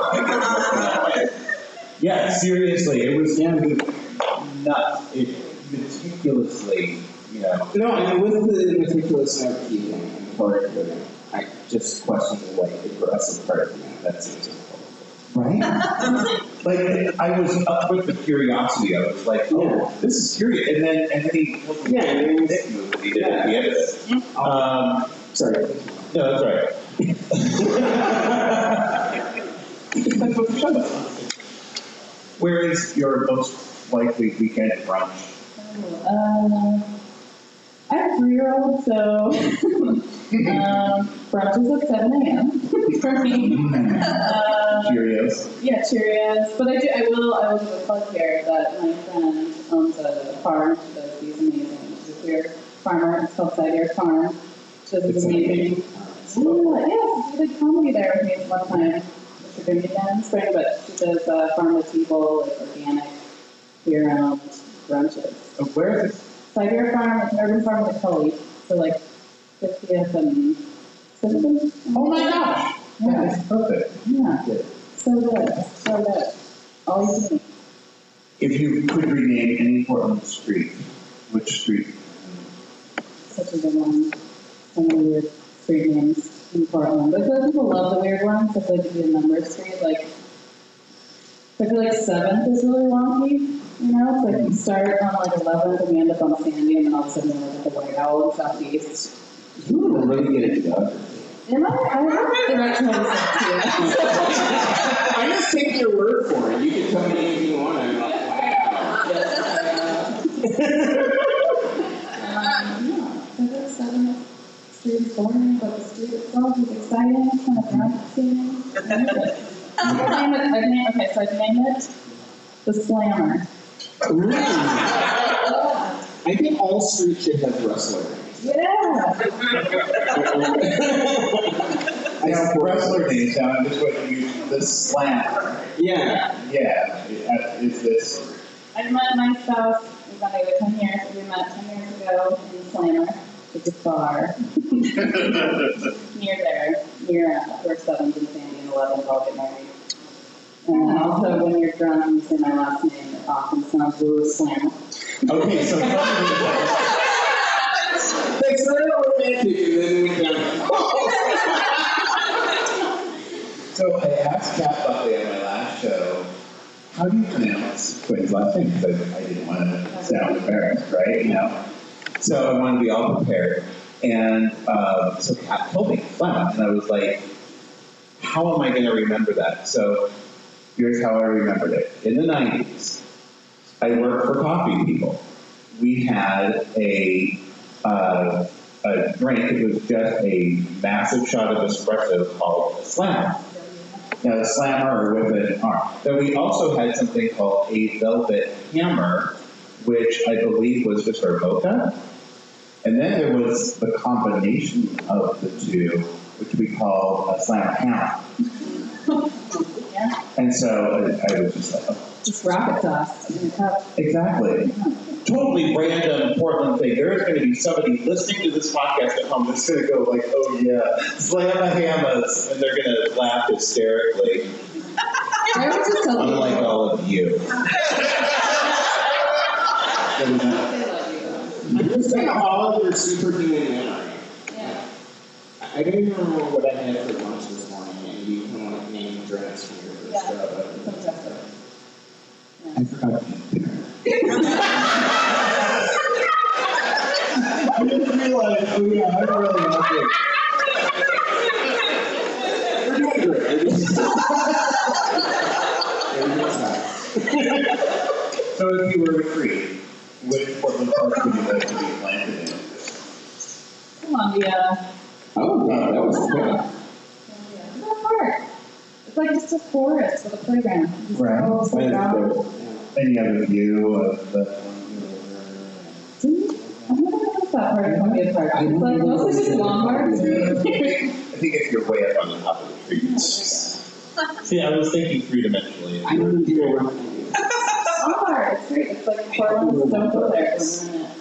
Yeah, seriously, it was nuts. It meticulously, No, I mean, with the meticulous note keeping and color coding, I just question the aggressive part of that. That seems impossible. right? Like, I was up with the curiosity. I was like, oh, this is curious. And then he told me he did at the end of it. Sorry. No, that's right. Where is your most likely weekend brunch? I have a 3-year-old, so brunch is at 7 a.m. for me. Cheerios. Yeah, Cheerios. But I will give a plug here that my friend owns a farm. She does these amazing. She's a queer farmer. It's called Side Yard Farm. She does these amazing. Yeah, did comedy there with me one time. Mr. Dominican spring, but she does farm to table, like organic, year-round brunches. Where is this? Siberia Farm, it's an urban farm with Tully, so like 50th and 70th. Oh my gosh! Yeah. That is perfect. Yeah. So good. So good. All you can eat. If you could rename any Portland street, which street? Such a good one. So many weird street names in Portland. But I feel like people love the weird ones. I feel like it'd be a number street. Like, I feel like 7th is really wonky. You know, it's like you start on like 11th and you end up on Sandy, and then all of a sudden you're like at the White Owl in Southeast. You were really good at geography. Am I? I have directional too. I just take your word for it. You can tell me anything you want, and I'm like, wow. Yeah, so 7th Street is boring, but the street itself is exciting. It's kind of groundbreaking. I've named it the Slammer. Ooh. I think all streets should have wrestler. Yeah. I know wrestler names, now I'm just going to use the Slammer. Yeah. Yeah, is this? I met my spouse, we've been together 10 years, we met 10 years ago in Slammer, which is a bar. Near there, near where 7th and Sandy and 11th all get married. And also, when you're drunk and you say my last name, it often sounds really Slammer. Okay, so It's very romantic, and then we can. So I asked Kat Buckley on my last show, how do you pronounce Quinne's last name? Because I didn't want to sound embarrassed, right? You know? So I wanted to be all prepared. And so Kat told me, Clem, and I was like, how am I going to remember that? So here's how I remembered it. In the 90s, I worked for Coffee People. We had a drink. It was just a massive shot of espresso called a Slammer. Now, the Slammer with an R. Then we also had something called a Velvet Hammer, which I believe was just our mocha. And then there was the combination of the two, which we call a Slammer Hammer. Yeah. And so I was just like, oh. Just rocket sauce in a cup. Exactly. Totally random Portland thing. There is going to be somebody listening to this podcast at home that's going to go like, oh yeah, Slamahamas, and they're going to laugh hysterically. I was just telling you. Unlike all of you. You say all of your superhuman memory. Yeah. I don't even remember what I had for lunch this morning, and you can like name drinks for your first show. I forgot to eat dinner. I didn't realize, oh yeah, I'm really hungry. We're doing great. So if you were a tree, which Portland park would you like to be planted in? Columbia. Oh, wow, that was good. It's not hard. It's like just a forest with a playground. Just Right. go playground. Any other view of the... See? I've never noticed that part of Columbia Park. It's like mostly just Walmart. I think if you're way up on the top of the trees. See, I was thinking three-dimensionally. I don't do it. Walmart. It's great. It's like Portland. Don't go there for a minute.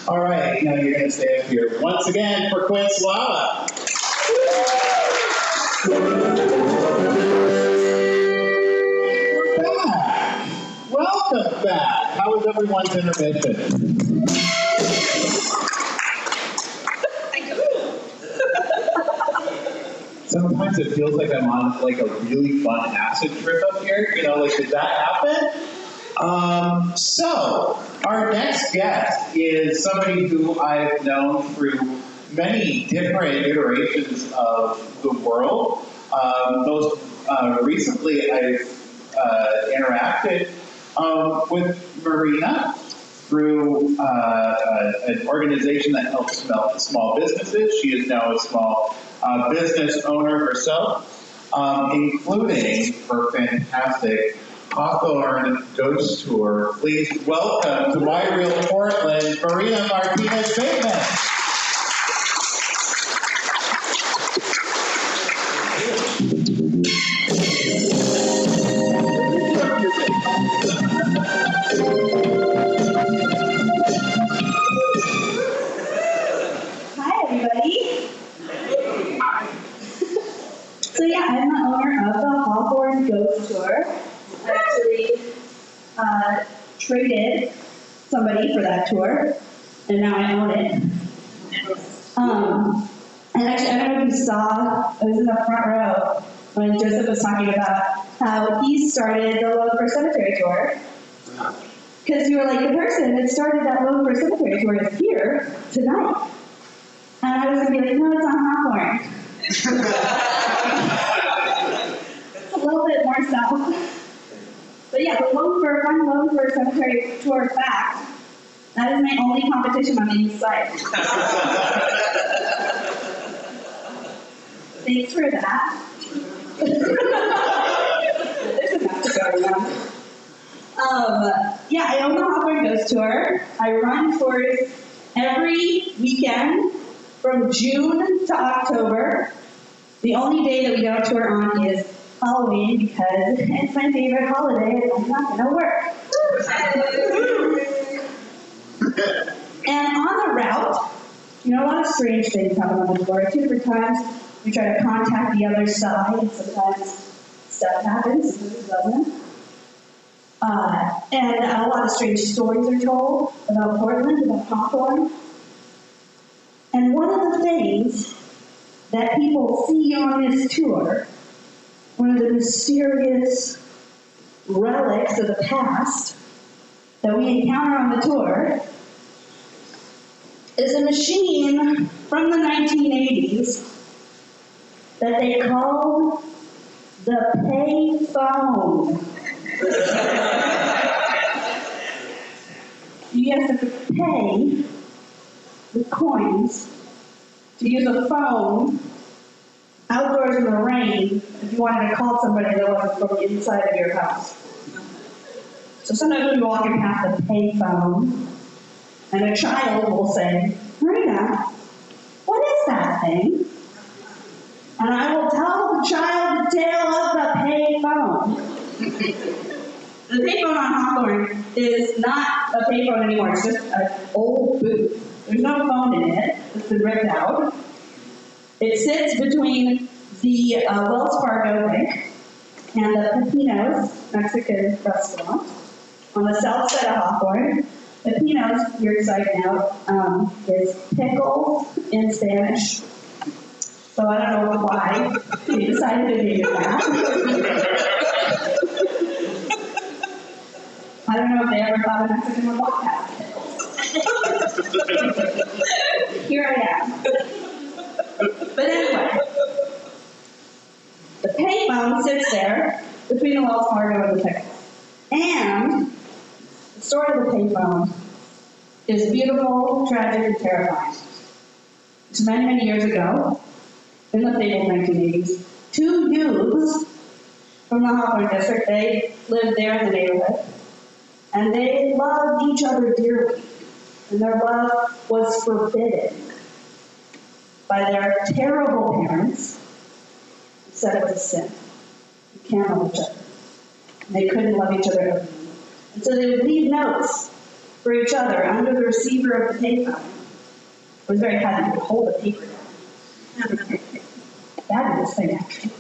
All right, now you're going to stay up here once again for Quinne Slava. We're back. Welcome back. How was everyone's intermission? Sometimes it feels like I'm on like a really fun acid trip up here. You know, like did that happen? So, our next guest is somebody who I've known through many different iterations of the world. Most recently, I've interacted with Marina through an organization that helps small businesses. She is now a small business owner herself, including her fantastic Hawthorne Ghost Tour. Please welcome to My Real Portland, Marina Martinez Bateman. Hi, everybody. So yeah, I'm the owner of the Hawthorne Ghost Tour. I actually traded somebody for that tour, and now I own it. And actually, I don't know if you saw, I was in the front row when Joseph was talking about how he started the Lone Fir Cemetery Tour. Because you were like, the person that started that Lone Fir Cemetery Tour is here tonight. And I was going to be like, no, it's on Hawthorne. It's a little bit more south. But yeah, the Lone Fir Cemetery Tour fact, that is my only competition on the east side. Thanks for that. There's enough to go around. Yeah, I own the Hawthorne Ghost Tour. I run tours every weekend from June to October. The only day that we don't tour on is Halloween because it's my favorite holiday and I'm not going to work. And on the route, a lot of strange things happen on the tour. 2 different times we try to contact the other side, and sometimes stuff happens, sometimes it doesn't. And a lot of strange stories are told about Portland, about Hawthorne. And one of the things that people see on this tour, one of the mysterious relics of the past that we encounter on the tour, is a machine from the 1980s that they call the pay phone. You have to pay with coins to use a phone outdoors in the rain if you wanted to call somebody that wasn't from the inside of your house. So sometimes when you're walking past the pay phone, and a child will say, Marina, what is that thing? And I will tell the child the tale of the pay phone. The payphone on Hawthorne is not a payphone anymore. It's just an old booth. There's no phone in it. It's been ripped out. It sits between the Wells Fargo Bank and the Pepino's Mexican restaurant on the south side of Hawthorne. Pepino's, weird side note, is pickle in Spanish. So I don't know why we decided to name it that. I don't know if they ever thought a Mexican would walk past pickles. Here I am. But anyway, the payphone sits there between the Wells Fargo and the pickles. And the story of the payphone is beautiful, tragic, and terrifying. It's many, many years ago, in the fabled 1980s, 2 youths from the Hawthorne district, they lived there in the neighborhood, and they loved each other dearly, and their love was forbidden by their terrible parents, who said it was a sin. You can't love each other. And they couldn't love each other openly. And so they would leave notes for each other under the receiver of the payphone. It was very heavy. You would hold the paper down. Fabulous thing, actually.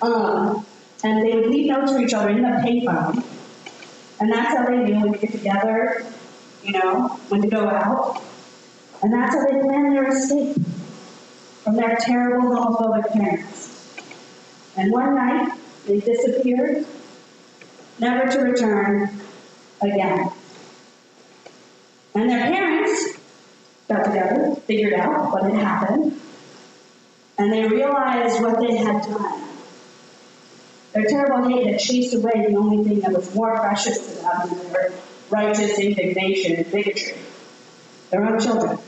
And they would leave notes for each other in the payphone. And that's how they knew when to get together, when to go out. And that's how they planned their escape from their terrible homophobic parents. And one night, they disappeared, never to return again. And their parents got together, figured out what had happened, and they realized what they had done. Their terrible hate had chased away the only thing that was more precious to them than their righteous indignation and bigotry, their own children.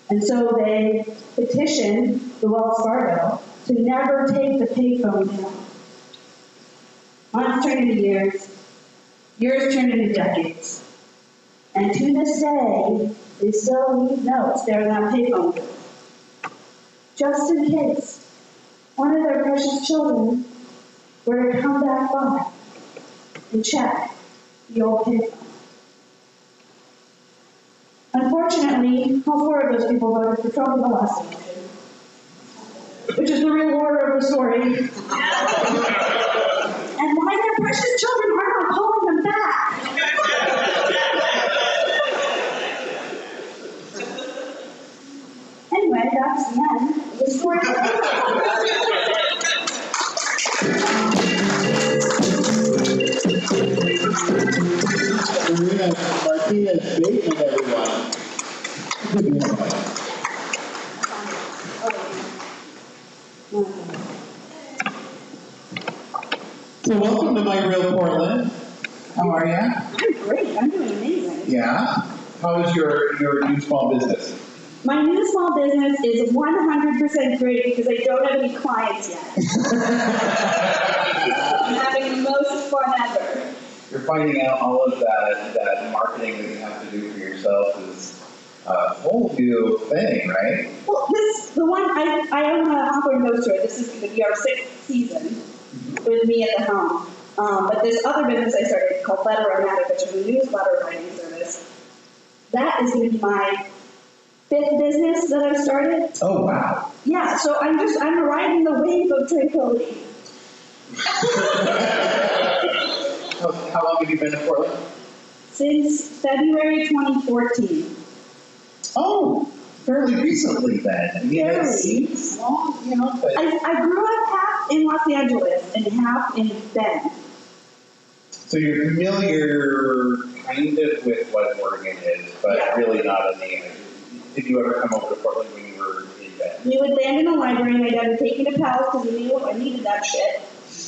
And so they petitioned the Wells Fargo to never take the payphone down. Months turned into years turned into decades. And to this day, they still leave notes there in that payphone booth, just in case one of their precious children were to come back by and check the old paper. Unfortunately, all 4 of those people voted for Trump in the last election, which is the real order of the story. And why their precious children are not calling them back. Anyway, that's the end of the story. Marina Martinez Bateman, everyone. So welcome to My Real Portland. How are you? I'm great. I'm doing amazing. Yeah. How is your new small business? My new small business is 100% great because I don't have any clients yet. I'm having the most fun ever. You're finding out all of that marketing that you have to do for yourself is a whole new thing, right? Well, the one, I own a Hawthorne bookstore. This is going to be our 6th season with me at the helm. But this other business I started called Letter-O-Matic, which is a newsletter writing service. That is going to be my 5th business that I've started. Oh, wow. Yeah, so I'm riding the wave of tranquility. How long have you been in Portland? Since February 2014. Oh, fairly recently then. I mean, it seems long, but... I grew up half in Los Angeles and half in Belle. So you're familiar kind of with what Oregon is, but really not in the... Did you ever come over to Portland when you were in Belle? We would land in the library, and my dad would take me to Palace because he knew I needed that shit.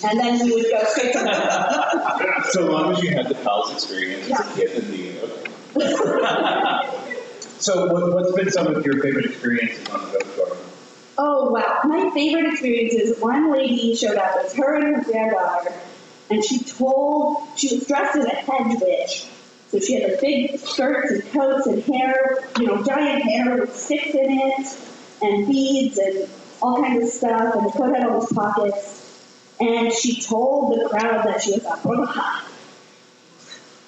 And then we would go straight to bed. So long as you had the Palace experience as a kid in the... So what's been some of your favorite experiences on the ghost tour? Oh, wow. My favorite experience is one lady showed up. It was her and her granddaughter. And she was dressed as a hedge witch. So she had the big skirts and coats and hair, giant hair with sticks in it, and beads and all kinds of stuff. And the coat had all these pockets. And she told the crowd that she was a bruja.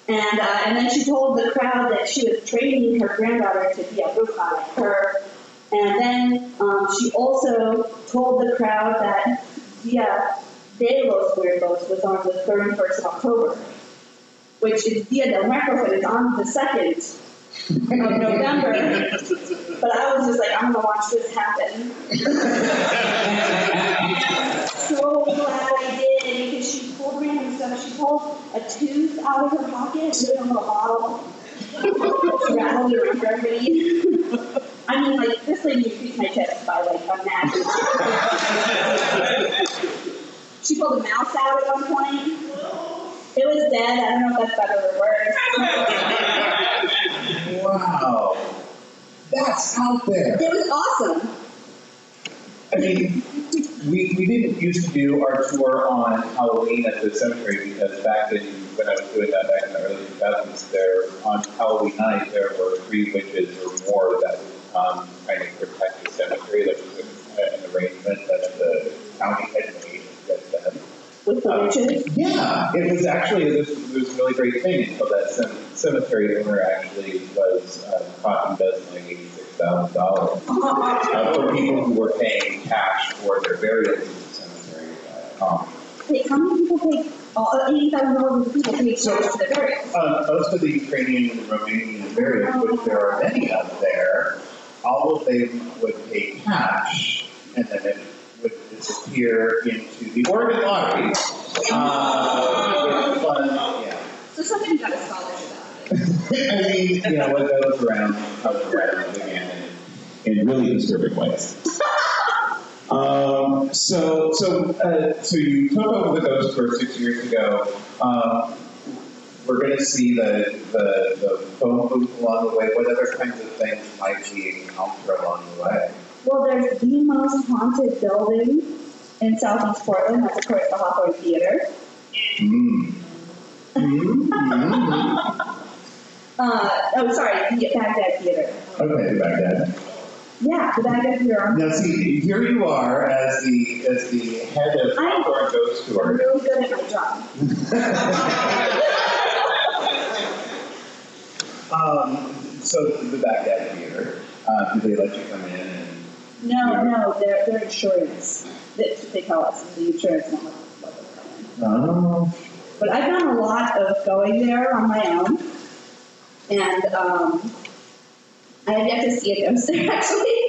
And then she told the crowd that she was training her granddaughter to be a bruja like her. And then she also told the crowd that Dia de los Muertos was on the 31st of October, which is Dia del Muertos, and it's on the 2nd of November. But I was just like, I'm going to watch this happen. So glad I did, because she pulled random stuff. She pulled a tooth out of her pocket, put it in a little bottle. She rattled it around for everybody. I mean, like, this lady increased my chest by, like, a magic. She pulled a mouse out at one point. It was dead. I don't know if that's better or worse. Wow. That's out there. It was awesome. I mean, we didn't used to do our tour on Halloween at the cemetery because back then, when I was doing that back in the early 2000s, on Halloween night, there were 3 witches or more that would kind of protect the cemetery. That was an arrangement that the county had made. With the witches? Yeah, it was actually it was a really great thing until that cemetery owner actually was caught embezzling $86,000 for people who were paying cash for their burials in the cemetery. Wait, how many people pay $80,000 for people pay cash for their burials? Most of the Ukrainian and Romanian burials, which there are many out there, all of them would pay cash, and then it would disappear into the Oregon lottery. So somebody got a scholarship out of it. I mean, what goes around comes around again in really disturbing ways. So you took over the ghost tour 6 years ago. We're going to see the phone booth along the way. What other kinds of things might we encounter along the way? Well, there's the most haunted building in Southeast Portland. That's, of course, the Hawthorne Theater. The Baghdad Theater. Okay, the Baghdad. Yeah, did I get your arm? Now see, here you are as the head of Hawthorne Ghost I'm Tour. really good at my job. So the Baghdad Theater, do they let you come in and? No, they're insurance. They tell us the insurance won't let them come in. Oh. But I've done a lot of going there on my own, and I have yet to see a ghost there actually.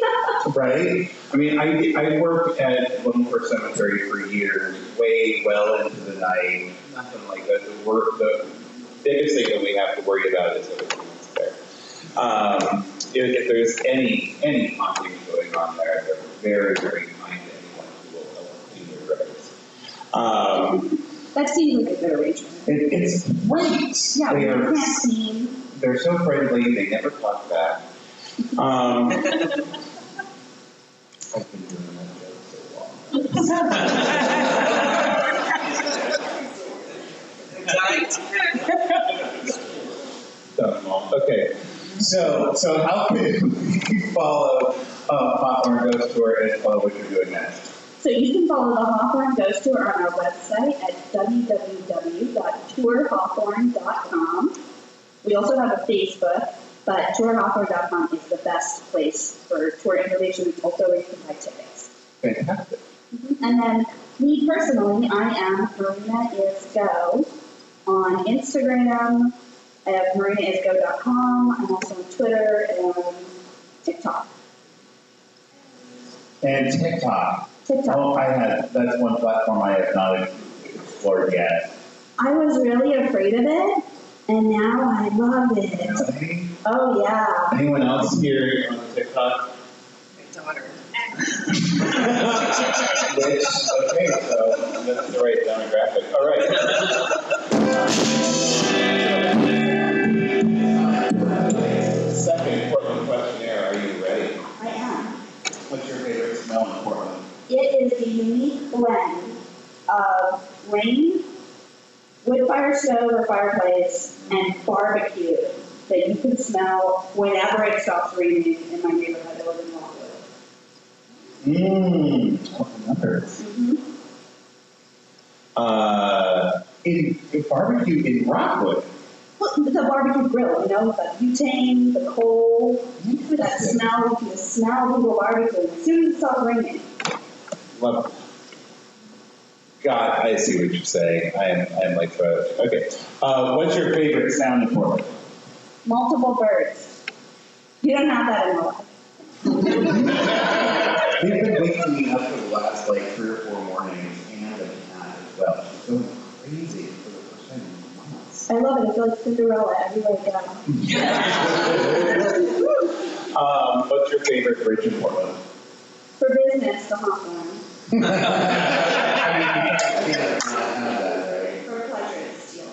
Right? I mean, I worked at Wilmore Cemetery for years, way well into the night, nothing like that. The biggest thing that we have to worry about is everything's there. If there's any haunting going on there, they're very, very kind to anyone who will help clean their graves. That seems like a good arrangement. It's great. Yeah, we can't clean. They're so friendly, they never talk back. I've been doing that joke so long. Okay, so how can you follow Hawthorne Ghost Tour and follow what you're doing next? So you can follow the Hawthorne Ghost Tour on our website at www.tourhawthorne.com. We also have a Facebook, but tourhawthorne.com is the best place for tour information. Also, where you can buy tickets. Fantastic. And then me personally, I am Marina is Go on Instagram. I have marinaisgo.com. I'm also on Twitter and TikTok. And TikTok. TikTok. That's one platform I have not explored yet. I was really afraid of it, and now I love it. Really? Oh, yeah. Anyone else here on TikTok? My daughter. Okay, so that's the right demographic. All right. Second Portland questionnaire. Are you ready? I am. What's your favorite smell in Portland? It is the unique blend of rain, wood fire stove or fireplace, and barbecue that you can smell whenever it stops raining in my neighborhood. I live in Rockwood. In barbecue in Rockwood. Well, the barbecue grill, the butane, the coal, that smell, the smell of the barbecue as soon as it stops raining. Love it. God, I see what you're saying. I am like, okay. What's your favorite sound in Portland? Multiple birds. You don't have that in my life. They've been waking me up for the last 3 or 4 mornings, and the cat as well. She's going crazy for the first time in months. I love it. I feel like Cinderella everywhere I go. What's your favorite bridge in Portland? For business, the Hawthorne. For pleasure, it's steel.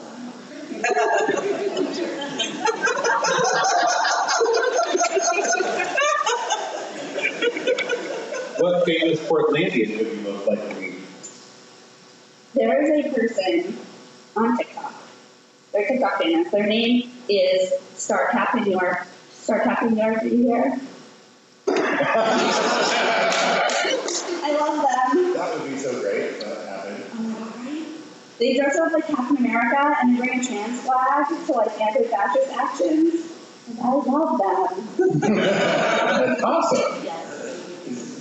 What famous Portlandian would you most like to meet? There is a person on TikTok. They're TikTok famous. Their name is Star Captain New York. Star Captain New York, are you here? I love them. That would be so great if that happened. They dress up like Captain America and they bring a trans flag to anti-fascist actions. And I love them. That's awesome. Yes.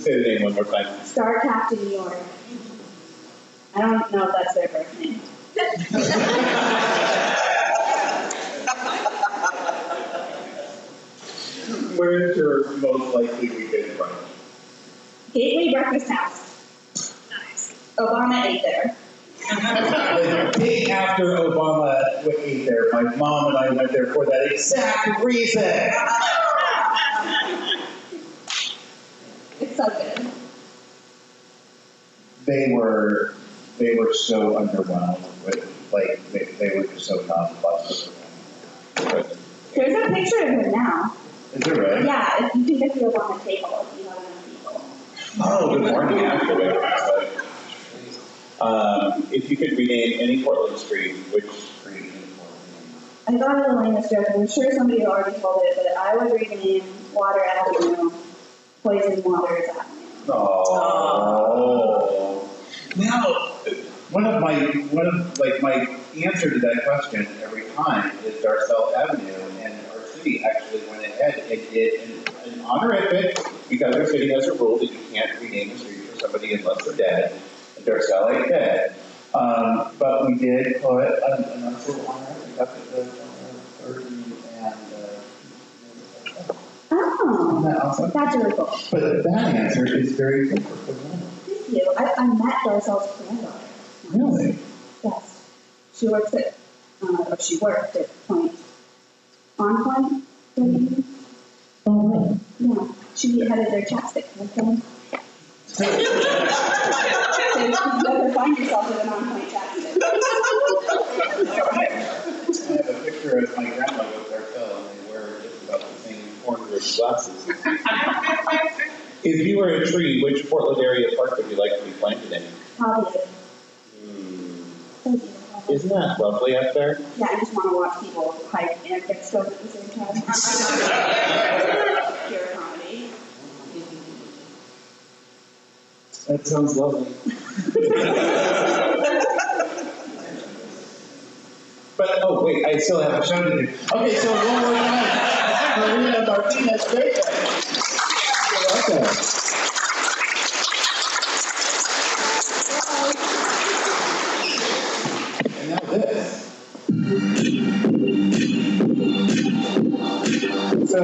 Say the name one more time. Star Captain New York. I don't know if that's their birth name. Where's your most likely weekend brunch? Gateway Breakfast House. Nice. Obama ate there. The day after Obama ate there, my mom and I went there for that exact reason. It's so good. They were so underwhelmed with they were just so nonplussed. There's a picture of him now. Is it really? Yeah, if you can get the Obama table if you have enough people. Oh, good morning, actually. If you could rename any Portland street, which street in Portland? I thought of the lamest joke, and I'm sure somebody already told it, but I would rename Water Avenue Poison Waters Avenue. Oh. Now, my answer to that question every time is Darcel Avenue, and our city actually went ahead and did an honorific, because our city has a rule that you can't rename the street for somebody unless they're dead, and Darcel ain't dead. But we did put an actual honorific up at the 30 and Oh, that awesome? that's really cool. But that answer is very good for Quinne. Thank you. I met Darcel's granddaughter. Really? Yes. She works at, or she worked at Point. On Point? Oh, really? Yeah. She headed their chapstick campaign. So you never find yourself with an on-point chapstick. I have a picture of my grandma with Darcel, and they wear just about the same cornrow glasses. If you were a tree, which Portland area park would you like to be planted in? Probably. Thank you. Isn't that lovely up there? Yeah, I just want to watch people hike and get stoned at the same time. Pure comedy. That sounds lovely. But, oh, wait, I still have a show to do. Okay, so one more time. Marina Martinez, great. You're welcome. And now this. So,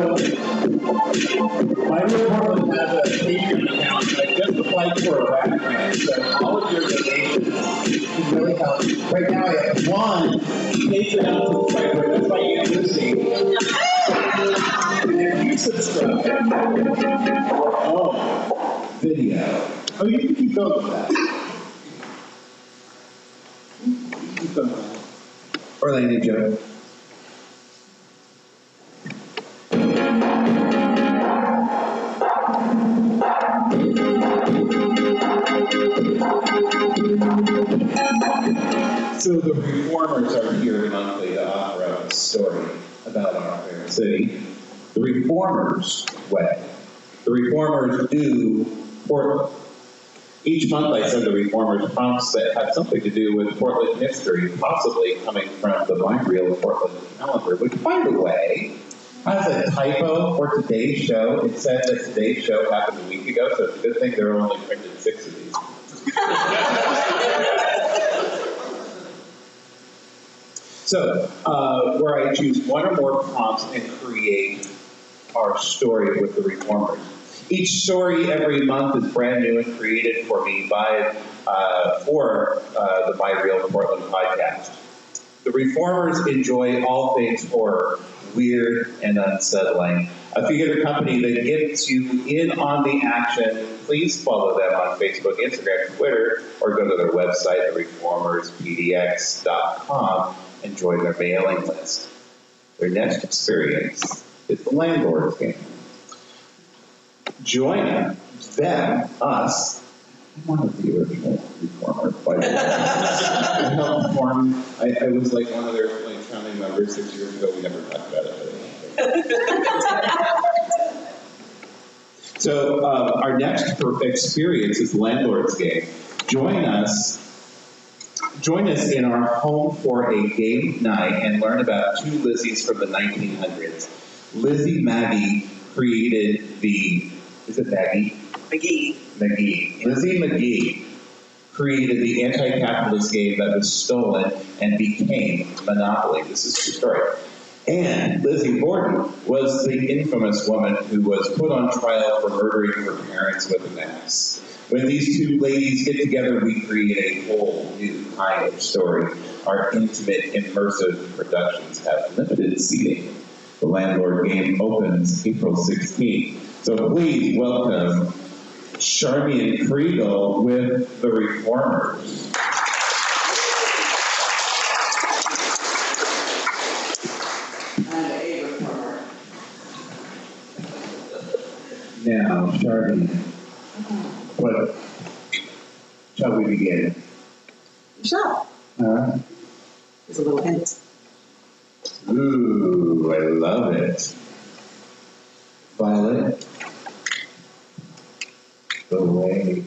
my real Portland has a Patreon account. I just applied for a rat grant, so all of your donations can really help. Right now I have one Patreon subscriber, that's my Aunt Lucy. And if you subscribe, oh, video. Oh, you can keep going with that. Keep going with that. Or Lady Joe. So the reformers are here monthly to offer up a story about our fair city. The reformers' way. The reformers do Portland. Each month I send the reformers prompts that have something to do with Portland history, possibly coming from the My Real Portland calendar, which, by the way, has a typo for today's show. It said that today's show happened a week ago, so it's a good thing there are only printed 6 of these. So, where I choose one or more prompts and create our story with the reformers. Each story every month is brand new and created for me by, for the My Real Portland podcast. The reformers enjoy all things horror, weird and unsettling. A theater company that gets you in on the action. Please follow them on Facebook, Instagram, Twitter, or go to their website, thereformerspdx.com, and join their mailing list. Their next experience is the landlord's game. Join them, us. I'm one of the original reformers, by the way. I helped form, I was like one of their founding members 6 years ago. We never talked about it. So our next experience is Landlord's Game. Join us in our home for a game night and learn about 2 Lizzies from the 1900s. Lizzie Maggie created the, is it Maggie? McGee. Lizzie McGee created the anti-capitalist game that was stolen and became Monopoly. This is true story. And Lizzie Borden was the infamous woman who was put on trial for murdering her parents with an axe. When these 2 ladies get together, we create a whole new kind of story. Our intimate, immersive productions have limited seating. The Landlord Game opens April 16th. So please welcome Charmian Kriegel with the Reformers. Now, Charmian, what shall we begin? Sure. There's a little hint. Ooh, I love it. Violet, the way.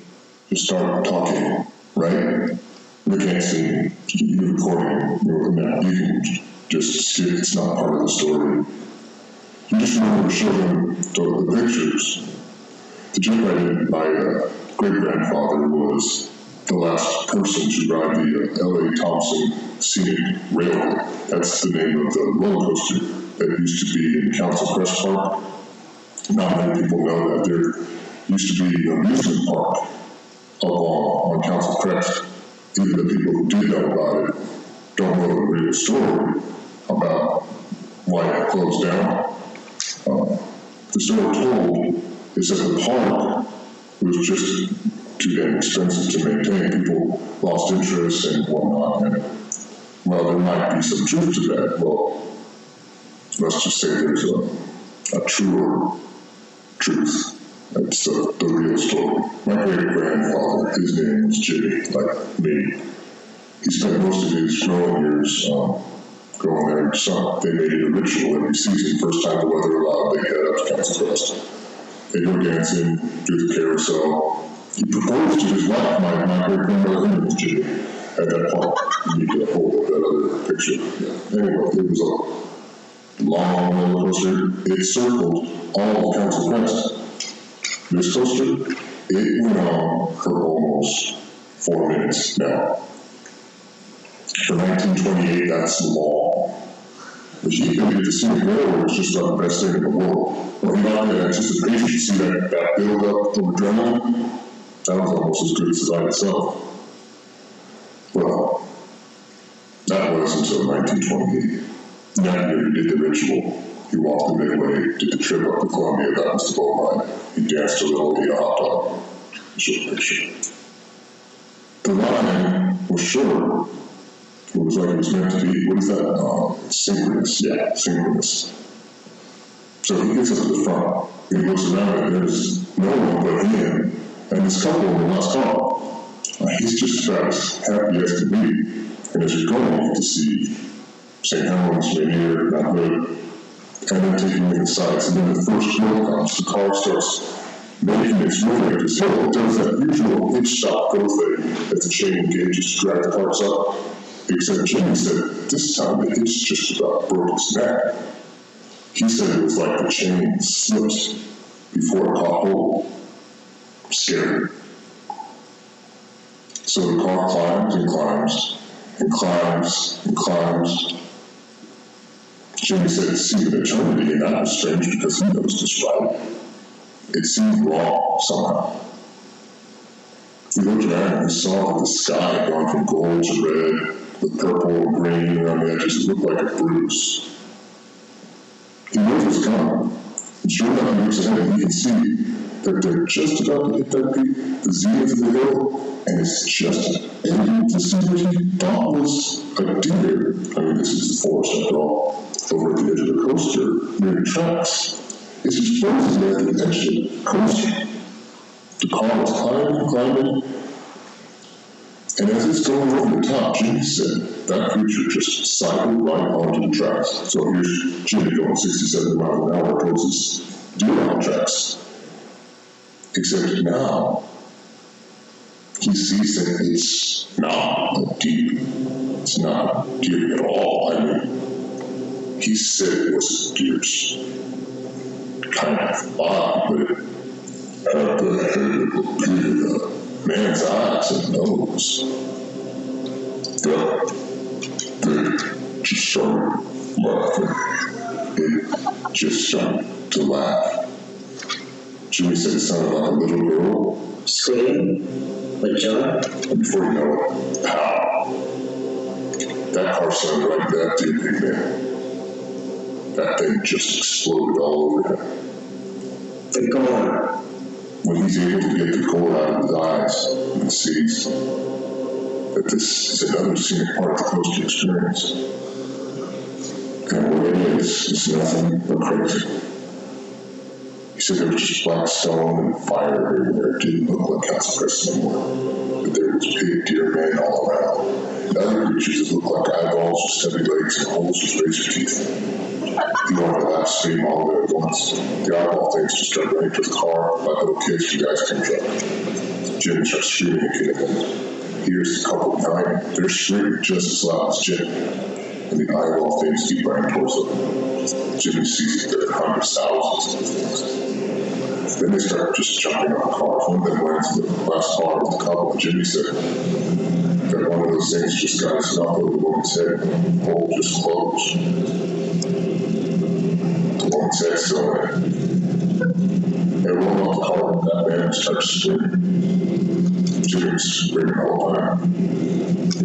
Just start talking, right? They can't see you recording. No, you can just skip. It's not part of the story. You just remember to show them the pictures. The joke I did, my great-grandfather was the last person to ride the L.A. Thompson Scenic Railway. That's the name of the roller coaster that used to be in Council Crest Park. Not many people know that there used to be an amusement park up on Council Crest. Even the people who did know about it don't know the real story about why it closed down. The story told is that the park was just too damn expensive to maintain. People lost interest and whatnot. And, well, there might be some truth to that. Well, let's just say there's a truer truth. That's the real story. My great-grandfather, his name was Jimmy, like me. He spent most of his growing years going there. So they made it a ritual every season. First time the weather allowed, they head up to Council Crest. They go dancing, do the carousel. He proposed to his wife, my great-grandmother, was Jimmy, at that point. You need to hold up that other picture. Yeah. Anyway, it was a long roller coaster. It circled all of Council Crest. This coaster, it went on for almost 4 minutes now. For 1928, that's long. But he figured the scenic railway was just about the best thing in the world. Well, he got the anticipation, you see that build-up of adrenaline? That was almost as good as the ride itself. Well, that was until 1928. That year he did the ritual. He walked the midway, did the trip up to Columbia, that was the boat ride. He danced a little, ate a hot dog. Show the picture. The line was short. It was like it was meant to be. What is that? Synchronous. Yeah, synchronous. So he gets up to the front. He looks around and there's no one but him and this couple in the last car. He's just about as happy as can be. And as you're going, you get to see St. Helens, Rainier, not good. And then taking me inside. And then the first hill comes, the car starts making its way up this hill. It does that usual hitch stop go thing that the chain engages to drag the cars up. Except Jimmy said this time the hitch just about broke his neck. He said it was like the chain slipped before it caught hold. Scary. So the car climbs and climbs and climbs and climbs. Jimmy said it seemed an eternity, and that was strange because he knows this ride. It seemed wrong somehow. He looked around and he saw that the sky had gone from gold to red, with purple and green around the edges. It looked like a bruise. He knows what's coming. And sure enough, he looks ahead and he can see that they're just about to hit that peak, the zenith of the hill, and it's just able to see what he thought was a deer. I mean, this is the forest after all. Over at the edge of the coaster, near the tracks. It's just frozen there at the edge of the coaster. The car was climbing, and as it's going over the top, Jimmy said that creature just cycled right onto the tracks. So here's Jimmy going 67 miles an hour towards this deer on the tracks. Except now, he sees that it's not a deer. It's not a deer at all. I mean, he said it was a deer's kind of body, but it had the head of a man's eyes and nose. They just started laughing. It just started to laugh. Jimmy said it sounded like a little girl. Screaming? Like John? And before you know it, pow! That car sounded like that deer, big man. That thing just exploded all over him. The gore. When he's able to get the gore out of his eyes and sees that this is another scenic part of the coaster experience. And what it is nothing but crazy. He said there was just black stone and fire everywhere. It didn't look like Council Crest anymore. But there was pig, deer, man all around. And other creatures that look like eyeballs with stubby legs and holes with razor teeth. You know, my last scream all the way at once. The eyeball things just start running to the car like little kids from the ice cream truck. Jimmy starts screaming at Quinne. He hears the couple behind him. They're screaming just as loud as Jimmy. And the eyeball things keep running towards them. Jimmy sees that there are hundreds, thousands of things. Then they start just jumping on cars. One of them lands in the last car with the couple, and Jimmy said that one of those things just got his knocked over the woman's head, and the hole just closed. The woman's head still in it. They rolled off the car, and that man starts screaming. Jimmy was screaming the whole time.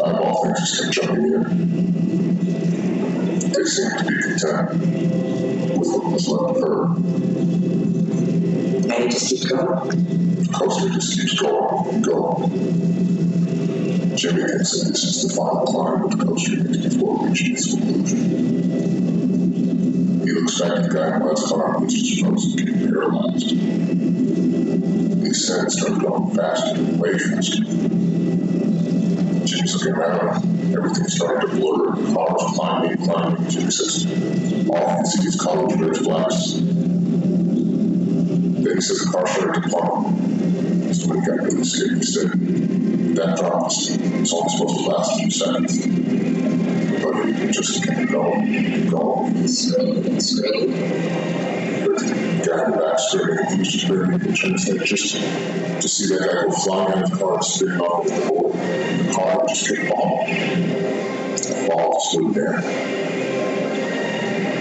Eyeball things just kept jumping in. They seemed to be content with what was left of her. And it just keeps going. The coaster just keeps going and going. Jimmy thinks that this is the final climb of the coaster before reaching its conclusion. He looks back at the guy in the last car, which is frozen, getting paralyzed. The ascent started going faster and way faster. Jimmy's looking around. Everything's starting to blur. The car is climbing. Jimmy says, all I can see is college red flags. Then he says the car started to plummet. So when he got really scared, he said, that drop was only supposed to last a few seconds. But it just kept going. Scream. The guy in the back screaming, he was just barely able to turn his head just to see that guy go flying out of the car and spinning off with the board. The car just kept falling. The fall slowed down.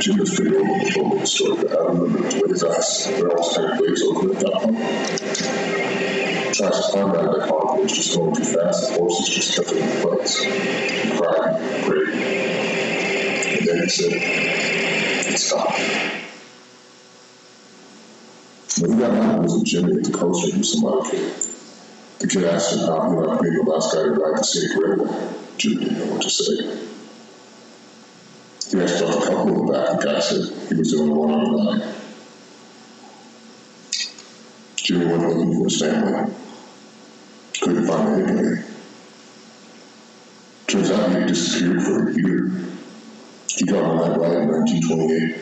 Jim was pretty old and told me the story, but I remember his eyes. They're almost kind of glazed over at that point. Tries to climb out of that car, but it was just going too fast. The horses just kept it in place. He cried, prayed. And then he said, it stopped. When he got out, it wasn't Jimmy at the coaster, it was some other kid. The kid asked him how he liked being the last guy to ride the scenic railway. Jimmy didn't know what to say. He asked about the couple in the back. The guy said he was the only one on the line. Jimmy went looking for his family. Couldn't find anybody. Turns out he had disappeared for a year. He got on that ride in 1928.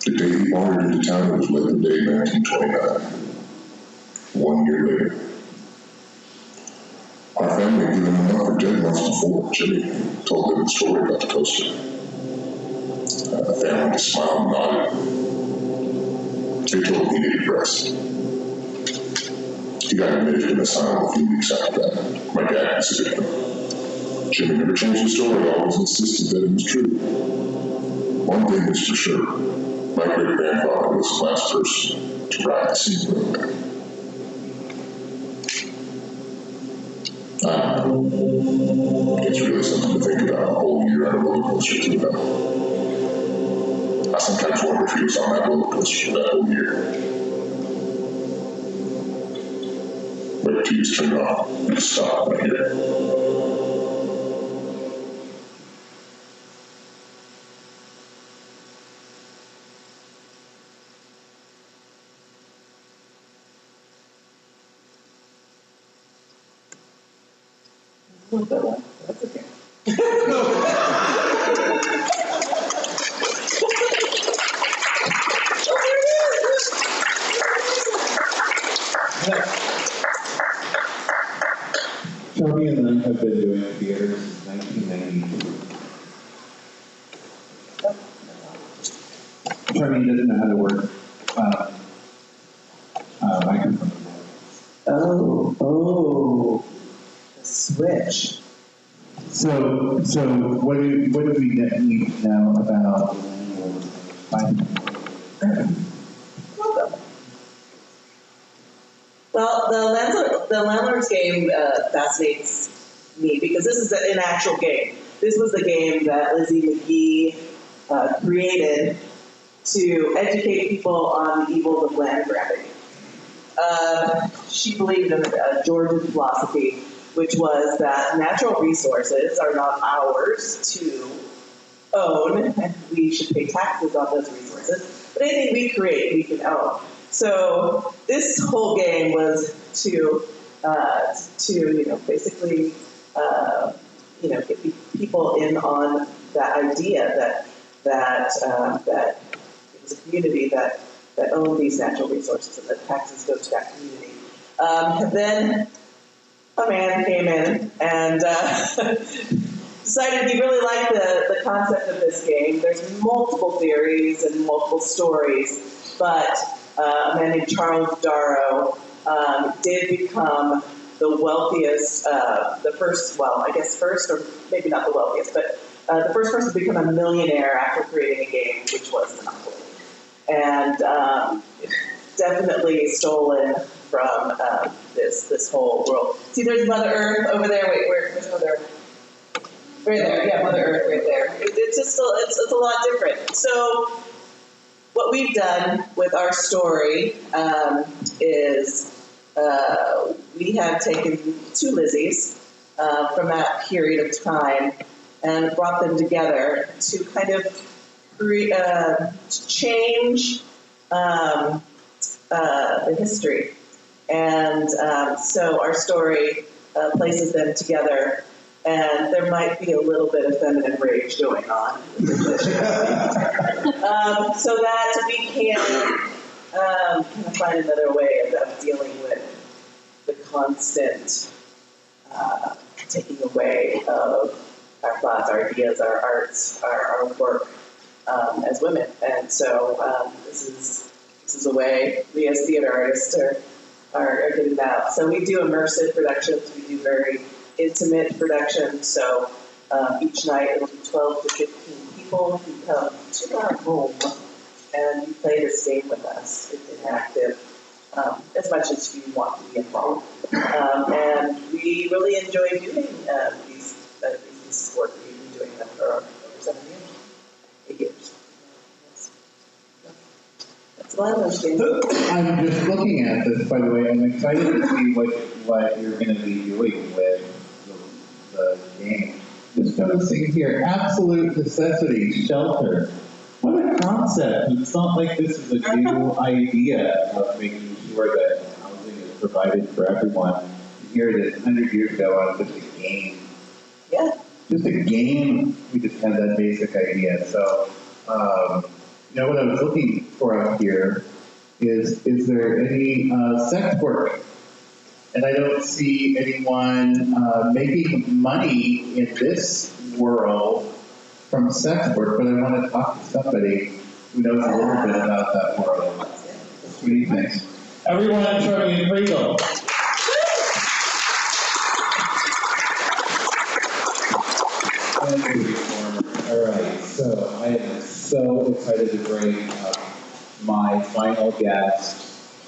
The day he wandered into town was Labor Day 1929. 1 year later. Our family had given him up for dead months before. Jimmy told them the story about the coaster. The family just smiled and nodded. They told him he needed rest. He got admitted in the asylum a few weeks after that. My dad visited him. Jimmy never changed the story, always insisted that it was true. One thing is for sure, my great-grandfather was the last person to ride the scenic railway. It's really something to think about, a whole year on a roller coaster to about. I sometimes wonder if he was on that roller coaster for that whole year. But the TV's turned off. It's stopped right here. That's okay. Toby and I have been doing theater since 1992. Toby doesn't know how to work microphone. Oh, switch. So what do we need to know about Welcome. Well, the landlord's game fascinates me because this is an actual game. This was the game that Lizzie McGee created to educate people on the evils of land grabbing. She believed in Georgian philosophy, which was that natural resources are not ours to own, and we should pay taxes on those resources, but anything we create, we can own. So this whole game was to to basically get people in on that idea that it's a community that own these natural resources and that taxes go to that community. Then a man came in and decided he really liked the concept of this game. There's multiple theories and multiple stories, but a man named Charles Darrow did become the wealthiest, the first, or maybe not the wealthiest, but the first person to become a millionaire after creating a game, which was Monopoly. And definitely stolen from this whole world. See, there's Mother Earth over there. Wait, where's Mother Earth? Right there, yeah, Mother Earth right there. It's just it's a lot different. So what we've done with our story is we have taken two Lizzies from that period of time and brought them together to kind of change the history. And so our story places them together, and there might be a little bit of feminine rage going on. So that we can kind of find another way of dealing with the constant taking away of our thoughts, our ideas, our arts, our work as women. And so this is a way we as theater artists are getting that. So we do immersive productions. We do very intimate productions. So each night it'll be 12 to 15 people who come to our home and you play this game with us. It's interactive as much as you want to be involved. And we really enjoy doing these pieces of work. We've been doing them for over 7 years, 8 years. That's what I understand. I'm just looking at this, by the way. I'm excited to see what you're going to be doing with the game. Just noticing here, absolute necessity, shelter. What a concept. It's not like this is a new idea of making sure that housing is provided for everyone. Here it is 100 years ago on just a game. Yeah. Just a game, we just had that basic idea. So, what I was looking for up here is there any sex work? And I don't see anyone making money in this world from sex work, but I want to talk to somebody who knows a little bit about that world. What do you think? Everyone show me a Pringle. All right, so I am so excited to bring my final guest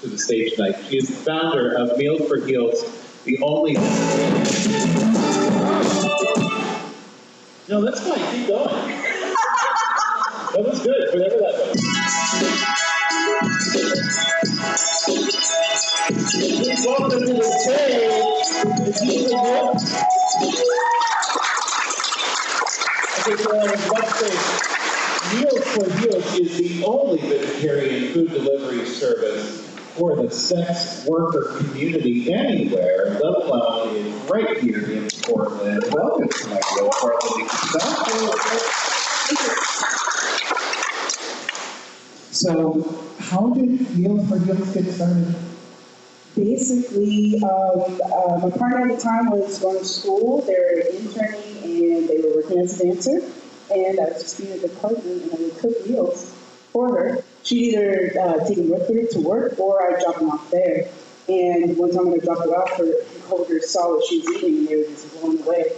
to the stage tonight. She is the founder of Meals for Heels, the only... No, that's fine. Keep going. That was good, whatever that was. Please welcome to the stage, Meals for Heels is the only vegetarian food delivery service for the sex worker community anywhere, let alone in right here in Portland. Welcome to my real Portland. So, how did Meals for Heels get started? Basically, my partner at the time was going to school. They were interning and they were working as a dancer. And I was just being a good partner and I would cook meals for her. She'd either take them with her to work or I'd drop them off there. And one time when I dropped it off, her coworkers saw what she was eating and they were just blown away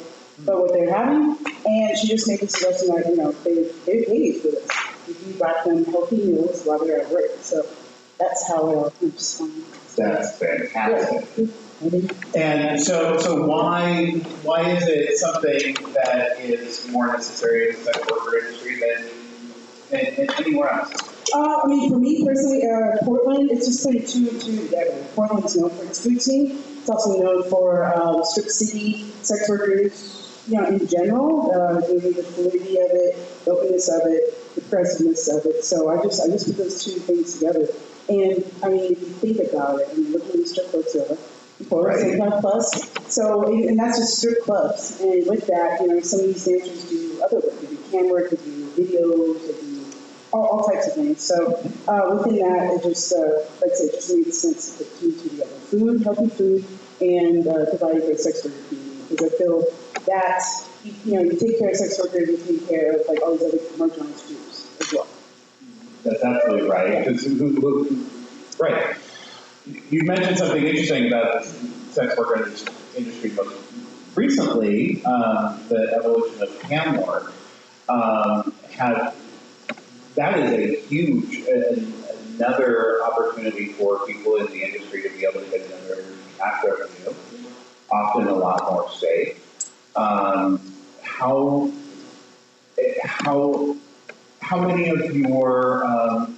by what they were having. And she just made the suggestion that, they paid for this. We brought them healthy meals while they were at work. So that's how it all comes. That's fantastic. And so why is it something that is more necessary in the sex worker industry than anywhere else? For me personally, Portland, it's just putting two and two together. Portland's known for its food scene. It's also known for strip city sex workers, in general, maybe the fluidity of it, the openness of it, the presence of it. So I just put those two things together. And if you think about it, look at these strip clubs are. Plus, and Club Plus. So, and that's just strip clubs. And with that, some of these dancers do other work. They do cam work, they do videos, they do all types of things. So, within that, it just, like I said, just made sense to put two together. Food, healthy food, and providing for sex worker community. Because I feel that, you take care of sex workers, you take care of like all these other marginalized groups as well. That's absolutely right. Right. You mentioned something interesting about the sex worker industry most recently, the evolution of cam work. That is a huge, another opportunity for people in the industry to be able to get another tax revenue, often a lot more safe. How many of your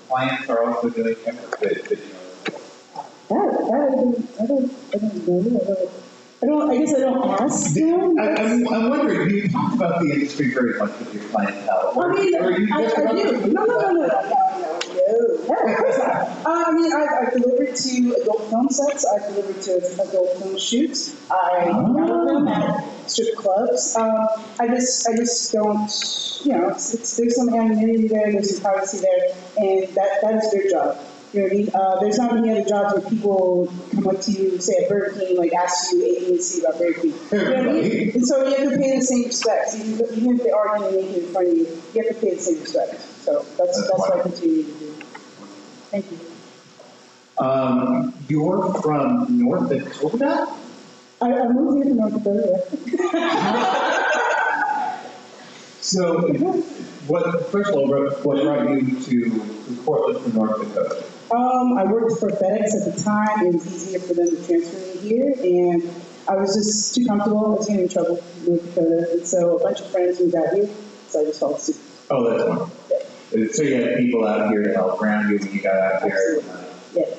clients are also doing cam work? I guess I don't ask them. I'm wondering, you talk about the industry very much with your clientele. I do. No. Of course not. I've delivered to adult film sets. I've delivered to adult film shoots. I model them at strip clubs. I just don't, there's some anonymity there, there's some privacy there, and that is their job. You know what I mean? There's not many other jobs where people come up to you, say at Burger King, like ask you A, B, and C about Burger King. You know what I mean? And so you have to pay the same respect. Even if they are going to make it in front of you, you have to pay the same respect. So that's what I continue to do. Thank you. You're from North Dakota? I moved here to North Dakota. So, first of all, what brought you to Portland from North Dakota? I worked for FedEx at the time. It was easier for them to transfer me here, and I was just too comfortable. I was getting in trouble in North Dakota, and so a bunch of friends moved out here, so I just followed suit. Oh, that's wonderful. Yeah. So you had people out here to help ground you when you got out here? Yeah.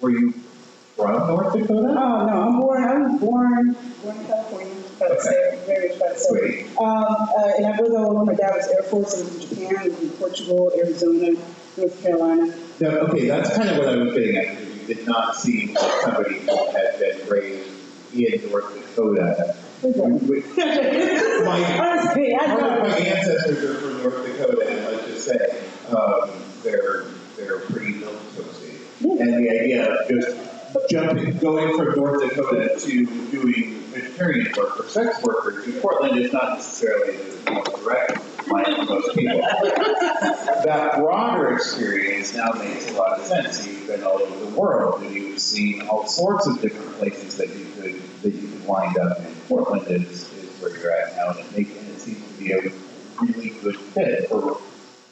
Were you from North Dakota? Oh, no, I was born in California. Very proud to say. And I've lived all over. My dad was Air Force. I was in Japan. I was in Portugal, Arizona, North Carolina. No, okay, that's kind of what I was getting at, because you did not seem like somebody who had been raised in North Dakota. My ancestors are from North Dakota, and let's just say they're pretty milquetoasty. And the idea of just going from North Dakota to doing vegetarian work for sex workers in Portland is not necessarily the most direct line for most people. That broader experience now makes a lot of sense. You've been all over the world, and you've seen all sorts of different places that you could wind up in. Portland is where you're at now, and it seems to be a really good fit for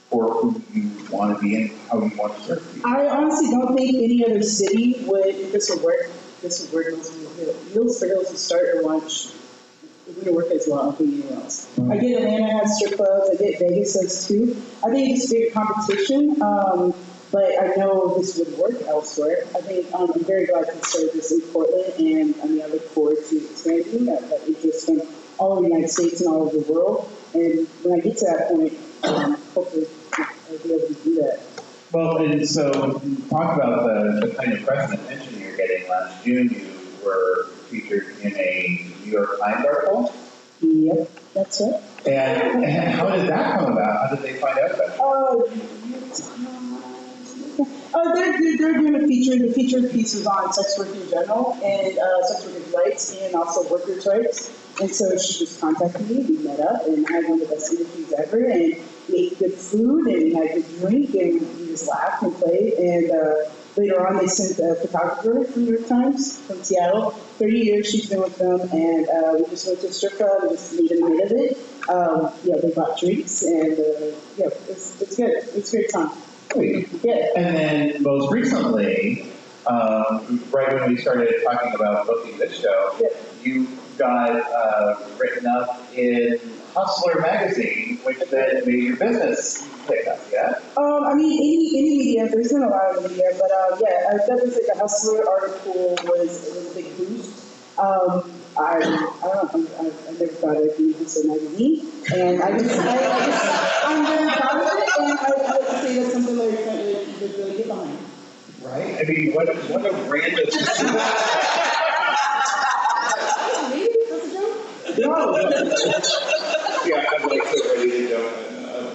who you want to be and how you want to serve people. I honestly don't think any other city would, this would work Meals for Hills to start or launch. It wouldn't work as well as anywhere else. I get Atlanta has strip clubs, I get Vegas does too. I think it's big competition, but I know this would work elsewhere. I think I'm very glad to serve this in Portland, and I look forward to expanding that interest from all over the United States and all over the world. And when I get to that point, hopefully I'll be able to do that. Well, and so talk about the kind of press and attention you're getting. Last June, you were featured in a New York Times article. Yep, that's it. And how did that come about? How did they find out about it? They're doing a feature. The feature piece was on sex work in general and sex workers' rights and also workers' rights. And so she just contacted me. We met up and had one of the best interviews ever. And we ate good food and we had good drink and we just laughed and played. And later on, they sent a photographer from New York Times from Seattle. 30 years she's been with them, and we just went to a strip club and just made a minute of it. They bought drinks and it's good. It's a great time. Yeah. And then most recently, right when we started talking about booking this show, you got written up in Hustler magazine, which then made your business pick up, yeah? Any media, there's been a lot of media, but I definitely think the Hustler article was a big boost. I never thought I'd be in Hustler magazine, and I'm very proud of it, and I would say that's something that you really get behind. Right? I mean, what a random. No. Yeah, I'm like so ready to go.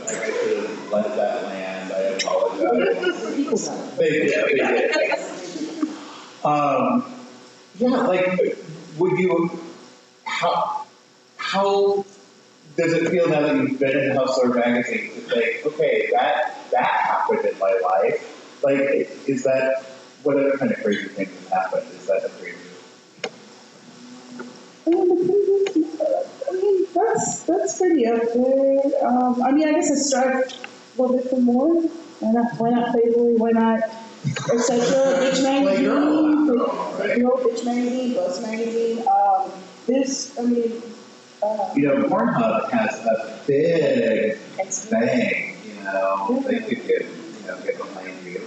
Like I should have let that land. I apologize. They did. Yeah, like, would you? How does it feel now that you've been in Hustler magazine to think, okay, that happened in my life? Like, is that what other kind of crazy things have happened? Is that a crazy? I mean, that's pretty up there. I mean, I guess I strive a little bit for more. Why not Playboy? Why not etc. Bitch magazine, Bitch magazine, Buzz magazine. I mean. Pornhub has a big thing. They could get behind you.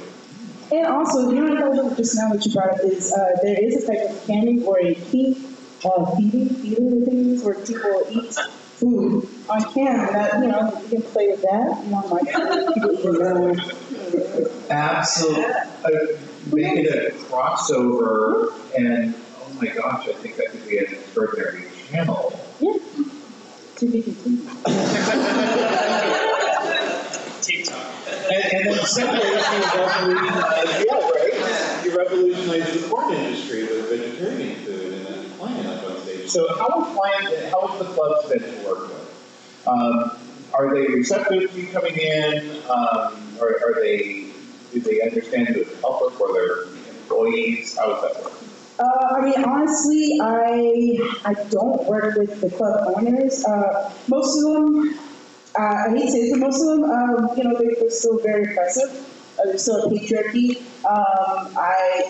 And also, I thought just now what you brought up is there is a type of canning or a feeding, things where people eat food on cam. And that, you can play with that. People eat Absolutely. Make it a crossover, and oh my gosh, I think that could be an extraordinary channel. Yeah. To be continued. TikTok. And then some ways you revolutionize the porn industry with vegetarian food and then playing up on stage. So how have the clubs been to work with? Are they receptive to you coming in? Do they understand you as a helper for their employees? How does that work? I mean, honestly, I don't work with the club owners. Most of them, I hate to say this, but most of them, they're still very oppressive. There's still a patriarchy.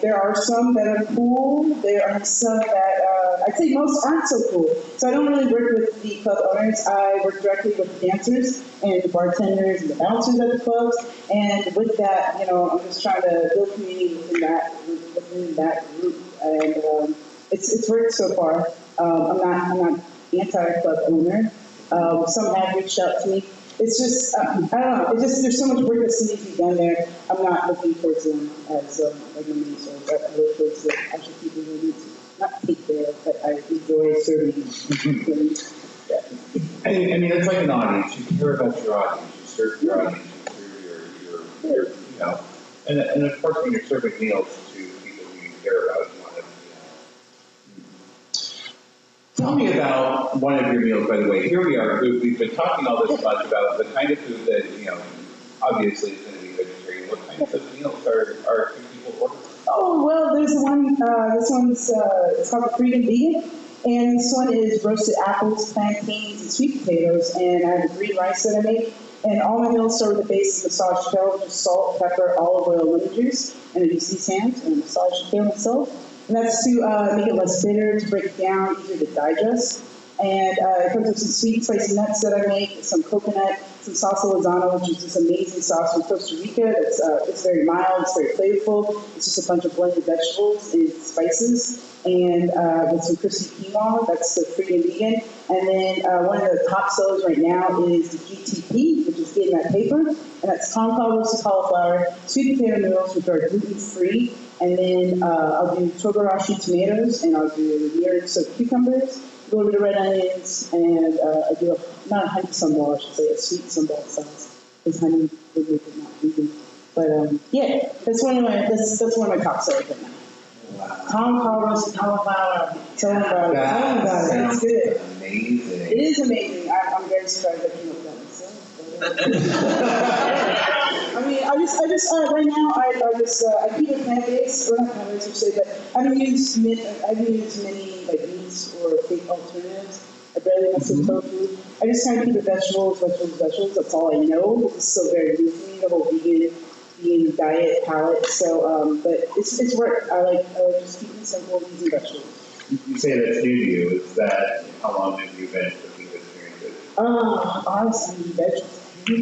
There are some that are cool. There are some that I'd say most aren't so cool. So I don't really work with the club owners. I work directly with the dancers and the bartenders and the bouncers at the clubs. And with that, I'm just trying to build community within that group. And it's worked so far. I'm not anti-club owner. Some have reached out to me. It's just, I don't know, there's so much work that still needs to be done there. I'm not looking towards them as like a main source. I look towards the actual people who need to not take there, but I enjoy serving. I mean, it's like an audience. You care about your audience. You serve your audience. You serve your and of course when you're serving meals to people who you care about, you want to, Tell me about one of your meals, by the way. Here we are. We've been talking all this much about the kind of food that, obviously is going to be vegetarian. What kinds of meals are people ordering? Oh, well, there's one, this one's, it's called the Freedom Vegan. And this one is roasted apples, plantains, and sweet potatoes. And I have the green rice that I make. And all my meals start with the base of massaged kale, which is salt, pepper, olive oil, lemon juice. And I use these hands and massage the kale itself. And that's to make it less bitter, to break it down, easier to digest. And it comes with some sweet, spicy nuts that I make, some coconut, some salsa lozano, which is this amazing sauce from Costa Rica. It's very mild, it's very flavorful. It's just a bunch of blended vegetables and spices. And with some crispy quinoa, that's the Freedom Vegan. And then one of the top sellers right now is the GTP, which is Getting That Paper. And that's tom-kha roasted cauliflower, sweet potato noodles, which are gluten-free. And then I'll do togarashi tomatoes, and I'll do weird soaked cucumbers, a little bit of red onions, and I do not a honey sambal, I should say, a sweet sambal sauce, because honey would make it not vegan. But yeah, that's one of my top sellers right now. Wow. Tom-kha roasted cauliflower. Tell me about it. It's good. Amazing. It is amazing. I'm very surprised I came up with that myself. I mean, I just right now I keep it plant-based, or not plant-based per se, but I haven't used many like meats or fake alternatives. I barely mess with tofu. I just kind of keep it vegetables. That's all I know. It's still very new for me, the whole vegan diet palette. So, but it's work. I like just keeping simple, easy vegetables. You say that's new to you. Is that how long have you been cooking vegetarian food? Honestly, vegetables. I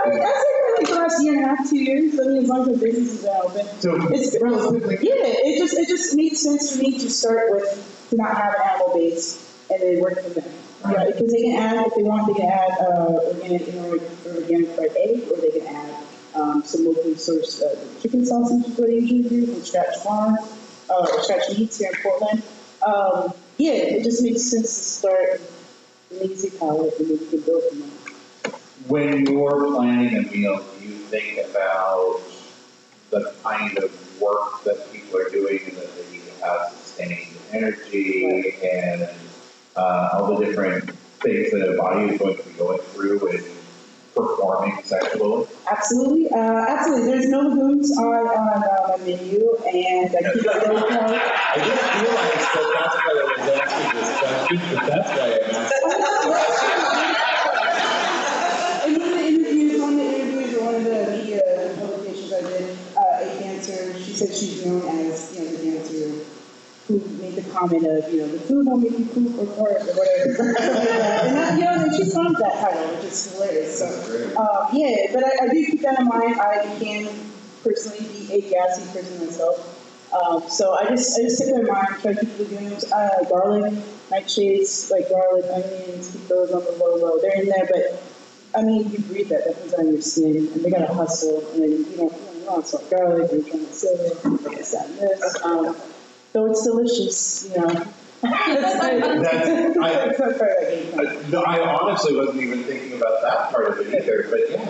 mean, that's like the last year and a half, 2 years. I mean, as long as the business is open. So it's relatively. Yeah, it just made sense for me to start with to not have an animal base and then work from there. Yeah, because they can add, if they want, they can add organic fried egg, or they can add some locally sourced chicken sausage is what I usually do from Scratch Farm, Scratch Meats here in Portland. Yeah, it just makes sense to start an easy palette and then you can build from there. When you're planning a meal, do you think about the kind of work that people are doing and that they need to have sustained energy and all the different things that a body is going to be going through and performing sexually? Absolutely, absolutely. There's no lagoons on my menu, and I keep it low point. I just realized that that's why I was asking this question, but that's why I'm asking. In one of the interviews, or one of the media publications I did, a dancer, she said she's known as, the dancer who made the comment of, the food won't make you poop or fart or whatever. Something like that. And and she found that title, which is hilarious. So, yeah, but I do keep that in mind. I can personally be a gassy person myself. So I just keep that in mind, try to keep the legumes, garlic, nightshades, like garlic, onions, keep those on the low. They're in there, but I mean, you breathe that comes on your skin, and they gotta hustle, and you don't salt garlic, you're trying to sell it, this, that, and this. So it's delicious, I honestly wasn't even thinking about that part of it either, but yeah,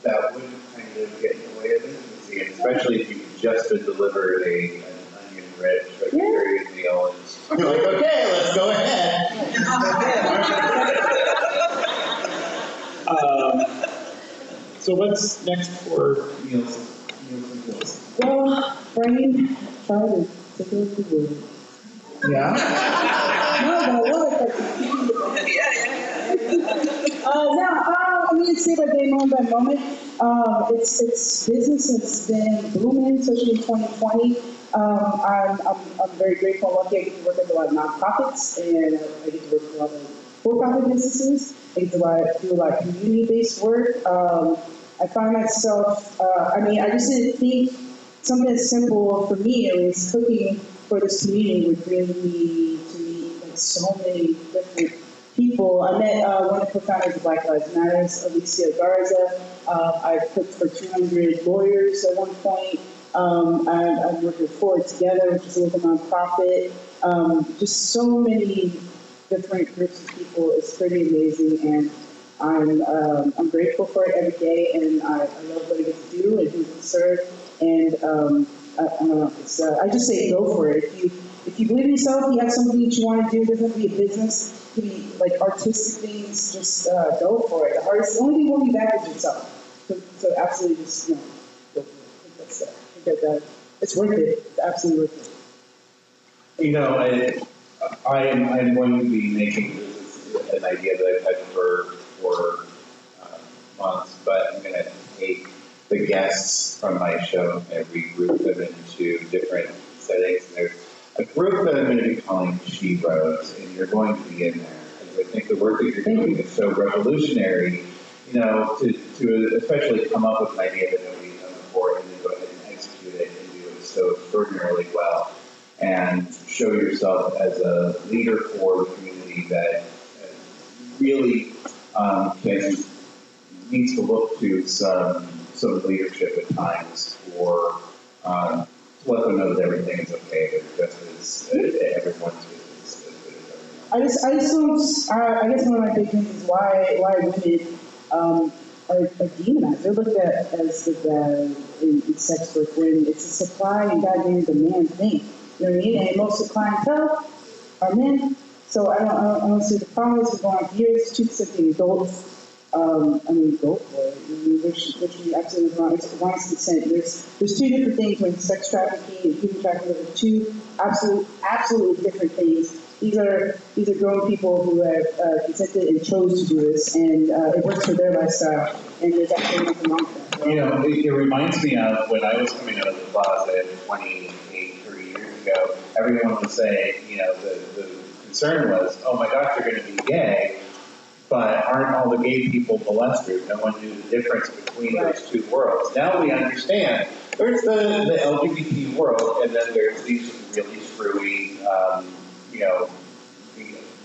that would kind of get in the way of intimacy, and especially if you just been delivered an onion-rich vegetarian meal, and you're like, okay, let's go ahead. So what's next for meals? Well, Brian tried to take over the world. Yeah? No, I mean, it's day by day, moment by moment. It's business has been booming, especially in 2020. I'm very grateful and lucky. I get to work with a lot of nonprofits, and I get to work with a lot of for-profit businesses. I get to do a lot of community-based work. I find myself, I just didn't think something as simple, for me at least, cooking for this community would bring me to meet like so many different people. I met one of the co-founders of Black Lives Matter, Alicia Garza. I cooked for 200 lawyers at one point. I've worked with Forward Together, which is a local nonprofit. Just so many different groups of people. It's pretty amazing, and I'm grateful for it every day, and I love what I get to do and who to serve. And I don't know, I just say go for it. If you believe in yourself, you have something that you want to do. It doesn't have to be a business. It can be like artistic things. Just go for it. The only thing holding you back is yourself. So absolutely just go for it. I think that it's worth it. It's absolutely worth it. I'm going to be making this an idea that I've had for months, but I'm going to take the guests from my show and regroup them into different settings. And there's a group that I'm going to be calling She Rose, and you're going to be in there. Because I think the work that you're doing is so revolutionary, to especially come up with an idea that nobody's done before and then go ahead and execute it and do it so extraordinarily well. And show yourself as a leader for the community that really needs to look to some leadership at times for to let them know that everything is okay, that just as everyone's business as good as everyone else. I guess one of my big things is why women are demonized. They're looked at as the bad in sex work when it's a supply and goddamn demand thing. You know what I mean? And most of the clientele are men. So I don't see the problem is going on years, too something adults. Go for it. Which we absolutely wrong. It's wants consent. There's two different things when sex trafficking and human trafficking are two absolutely different things. These are grown people who have consented and chose to do this, and it works for their lifestyle. And there's actually nothing wrong with that. It reminds me of when I was coming out of the closet 30 years ago. Everyone was saying, the concern was, oh my gosh, you're going to be gay. But aren't all the gay people molesters? No one knew the difference between those two worlds. Now we understand. There's the LGBT world, and then there's these really screwy,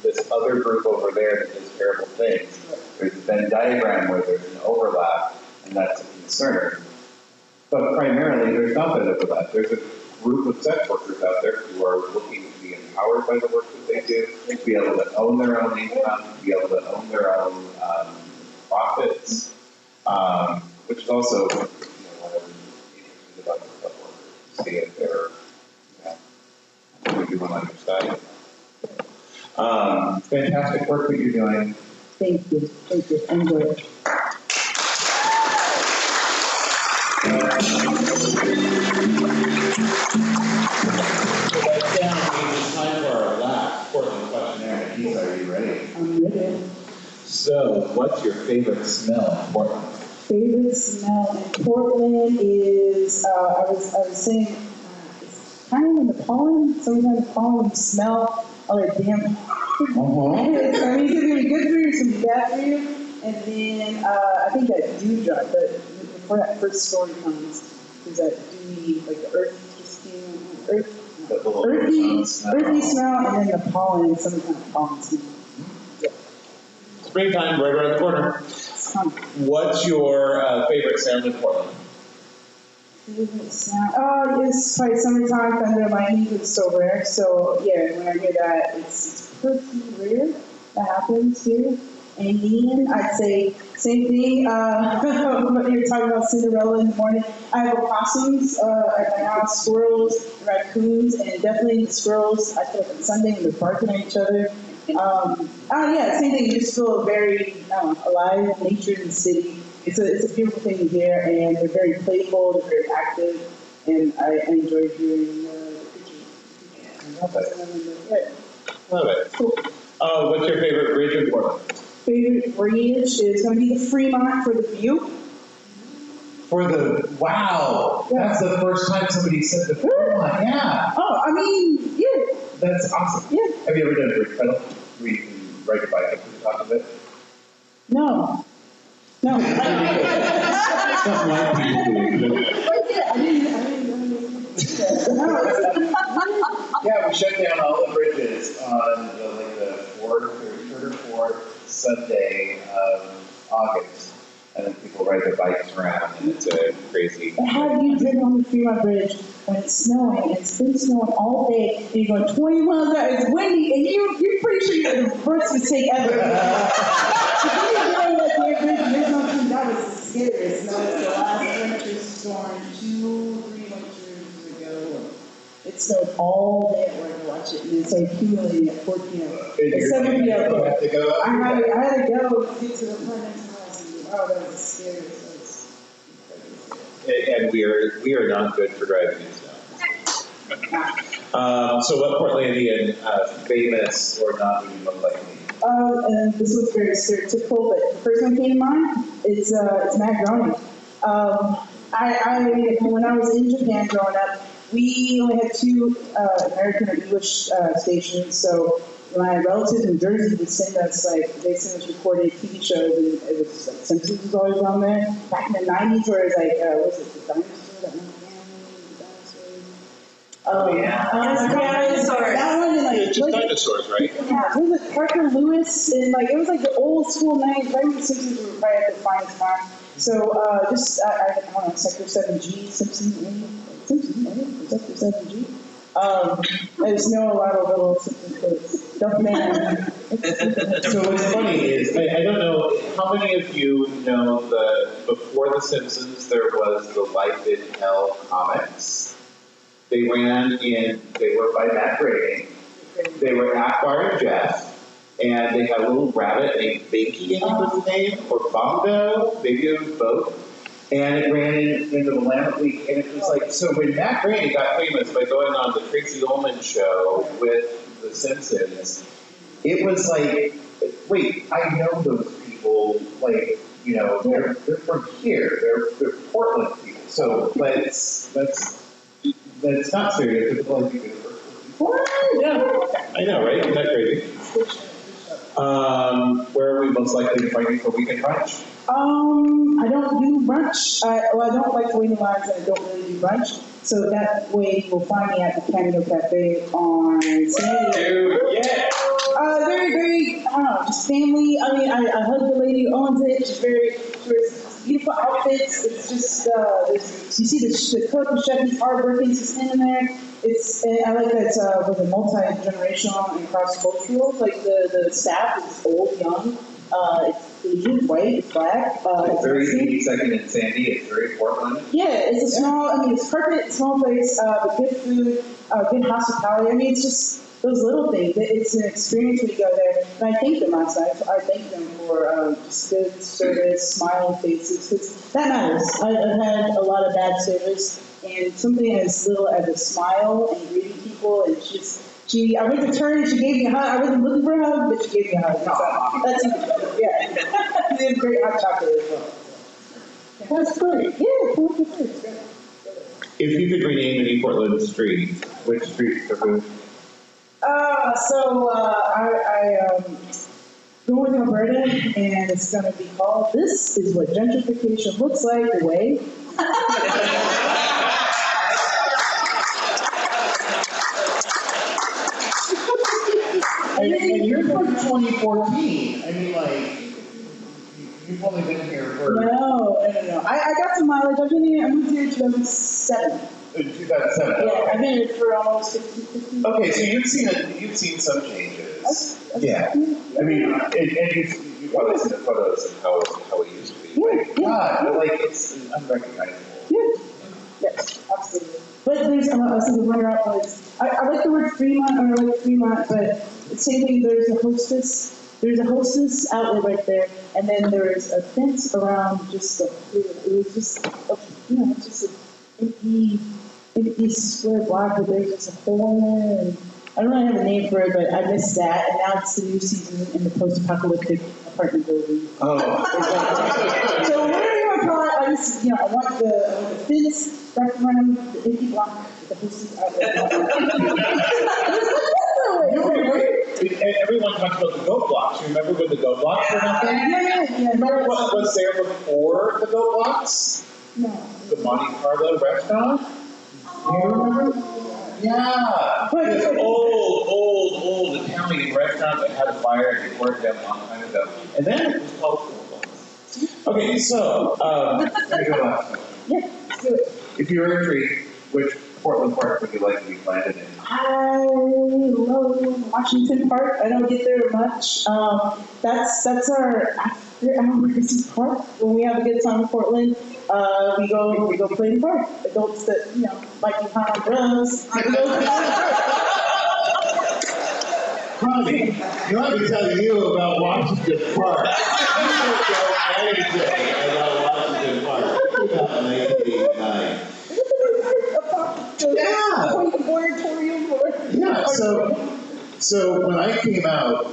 this other group over there that does terrible things. There's a Venn diagram where there's an overlap. and that's a concern. But primarily, there's nothing of that. There's a group of sex workers out there who are looking to be empowered by the work that they do, to be able to own their own income, to be able to own their own profits, which is also, what I'm interested about the sex workers, to see if they're, what you want to understand. Fantastic work that you're doing. Thank you. Enjoy it. It's time for our last Portland questionnaire. Nikisa, are you ready? I'm ready. So, what's your favorite smell in Portland? Favorite smell in Portland is, I was saying, it's kind of in the pollen. Sometimes the pollen you smell all that damn. I mean, it's going to be good for you, it's going to be bad for you. And then I think that dewdrop, before that first storm comes, is that dewy, like the earthy smell, and then the pollen, some kind of pollen smell. Yeah. Springtime, right around the corner. What's your favorite sound in Portland? Favorite sound? It's probably summertime, thunder and lightning, because it's so rare. So, yeah, when I hear that, it's pretty rare that happens here. And then I'd say, same thing, when you're talking about Cinderella in the morning, I have opossums at my house, squirrels, raccoons, and definitely the squirrels, I feel like on Sunday when they're barking at each other. Yeah, same thing, you just feel very alive, nature in the city. It's a beautiful thing here, and they're very playful, they're very active, and I enjoy hearing the creatures. Love it. Cool. What's your favorite bridge in Portland? Favorite bridge is going to be the Fremont for the view. Wow! Yeah. That's the first time somebody said the Fremont, yeah. Oh, I mean, yeah. That's awesome. Yeah. Have you ever done a bridge pedal? Where you can ride your bike up to the top of it? No. Something like people do. Yeah, we shut down all the bridges on the third or fourth Sunday of August, and then people ride their bikes around, and it's a crazy. Have you driven on the Fremont Bridge when it's snowing? It's been snowing all day, and you're going 20 miles an hour. It's windy, and you're pretty sure you're the worst mistake ever. That was the scariest. That was the last winter storm 2-3 winters ago. It snowed all day at work to watch it, and then started accumulating at 4 p.m. At 7 p.m. I had to go to get to the apartment house, and that was the scariest. And we are not good for driving in snow. So what Portlandian famous or not would you look like me? And this was very stereotypical, but the first one came to mind. It's Matt Groening. When I was in Japan growing up, we only had 2 American or English stations. So my relatives in Jersey would send us recorded TV shows, and it was like Simpsons was always on there. Back in the 90s, where it was like, was it the dinosaur? That one family, dinosaurs. That one, and like just dinosaurs, right? Yeah, it was like Parker Lewis, and like it was like the old school 90s. Right when the Simpsons were right at the finest time. So I don't know, Sector 7G, Simpsons, Sector 7G. I just know a lot of little Simpsons clips. Don't man. So what's funny is, I don't know, how many of you know before The Simpsons there was the Life in Hell comics? They were by Matt Groening. They were Akbar and Jeff, and they had a little rabbit named Binky, I think was his name, or Bongo, maybe it was both. And it ran into the Willamette Week, and it was like, so when Matt Groening got famous by going on the Tracy Ullman show with The Simpsons, it was like, wait, I know those people, like, they're from here, they're Portland people, so that's not stereotypical, I think it's yeah, I know, right? Isn't that crazy? Where are we most likely to find you for weekend brunch? I don't do brunch. I don't like waiting lines, and I don't really do brunch. So that way you'll find me at the Cameo Cafe on Saturday. Dude, yeah. Very, very, I don't know, just family. I mean, I hug the lady who owns it. She's very beautiful outfits. It's just, you see the cook, the chef, he's hardworking, he's standing there. I like that it's was a multi-generational and cross-cultural. Like the staff is old, young, it's Asian, white, it's black. It's very 82nd and Sandy. It's very Portland. Yeah, it's a small, it's perfect, small place, but good food, good hospitality. I mean, it's just those little things. It's an experience when you go there. And I thank them outside. I thank them for just good service, smiling faces, because that matters. I've had a lot of bad service, and something as little as a smile and greeting people, and I went to turn and she gave me a hug. I wasn't looking for a hug, but she gave me a hug. So that's it. Yeah. They have great hot chocolate as well. That's great. Yeah, it's great. If you could rename any Portland street, which street for who? I go with Alberta, and it's going to be called "This Is What Gentrification Looks Like." The way. And you're from 2014. I mean, like, you've only been here for... No. I got some mileage. I moved here in 2007. In 2007? Yeah, I've been here for almost 15 Okay, so you've seen some changes. Yeah. I mean, and you've probably seen the photos of how it used to be. God, like, it's unrecognizable. Yeah. Yes, absolutely. But there's the runner-up was, I like the word Fremont, but the same thing, there's a hostess outlet right there, and then there's a fence around just it was just an empty square block, but there's just a hole in it, and I don't really have a name for it, but I missed that, and now it's the new season in the post-apocalyptic apartment building. Oh. So whatever you want to call it, I want the fence back around the empty block, the hostess outlet. Everyone talks about the goat blocks. You remember when the goat blocks were nothing? Yeah. Remember what was there before the goat blocks? No. The Monte Carlo restaurant? Do you remember? Yeah. This old Italian restaurant that had a fire and they tore it down a long time ago. And then it was called goat blocks. Okay, so, let me go last question. Yeah, let's do it. If you were a treat, which Portland park would you like to be planted in? I love Washington Park. I don't get there much. That's our after-hour Christmas park. When we have a good time in Portland, we go play in the park. Adults that like to pound on drugs. Honey, let me tell you about Washington Park. You don't know anything about Washington Park. It's about 1989. Yeah, so when I came out,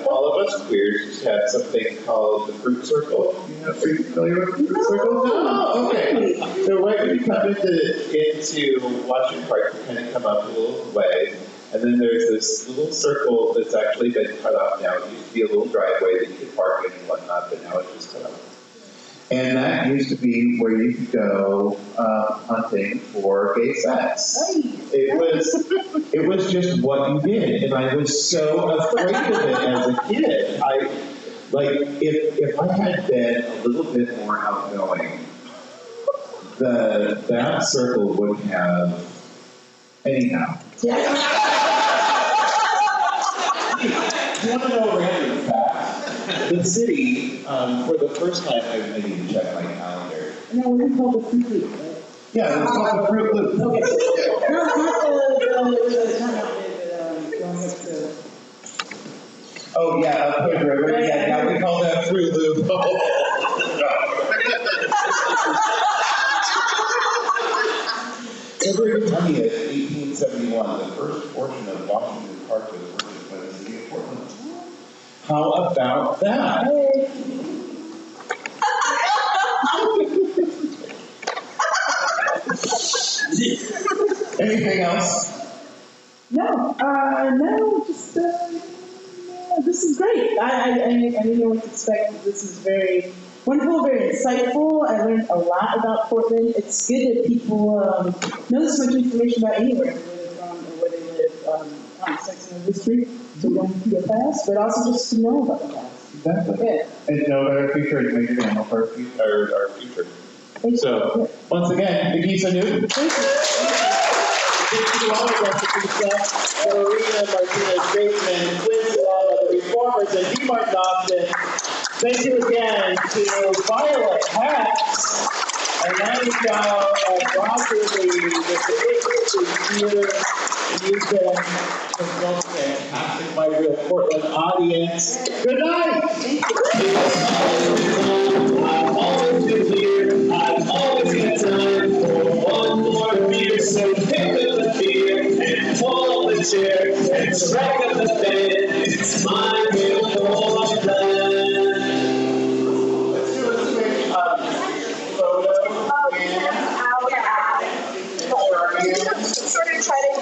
all of us queers just had something called the Fruit Circle. Are you familiar with the Fruit Circle? Oh, okay. So right when you come into Washington Park, you kind of come up a little way, and then there's this little circle that's actually been cut off now. It used to be a little driveway that you could park in and whatnot, but now it's just cut off. And that used to be where you could go hunting for gay sex. It was just what you did, and I was so afraid of it as a kid. If I had been a little bit more outgoing, that circle would have anyhow. You want to know a random fact? The city, for the first time, I need to check my calendar. No, we call the Fruit Loop, right? Yeah, it's called the Fruit Loop. Okay. Not the going up to... Oh, yeah, up Hood River. Yeah, we call that Fruit Loop. February 20th, 1871, the first portion of Washington Park was purchased by the city of Portland. How about that? Anything else? No, just this is great. I didn't know what to expect. This is very wonderful, very insightful. I learned a lot about Portland. It's good that people know this much information about anywhere, where they're from or where they live, on Sex and History, to learn through the past, but also just to know about the past. Exactly. And no better feature to make your channel for our future. So, once again, Nikeisha Newton. Thank you all again, Nikeisha, Marina, Martinez, Bateman, Quinne, Salameh, the Reformers, and D. Martin Austin. Thank you again to Violet Hats, and Nanny Chow, and Roger, the theater, music, fantastic My Real Portland audience. Good night! I've always been here, I've always got time for one more beer, so pick up the beer and pull up the chair and strike up the band. It's my real Portland. Let's do a quick photo. Sort of try to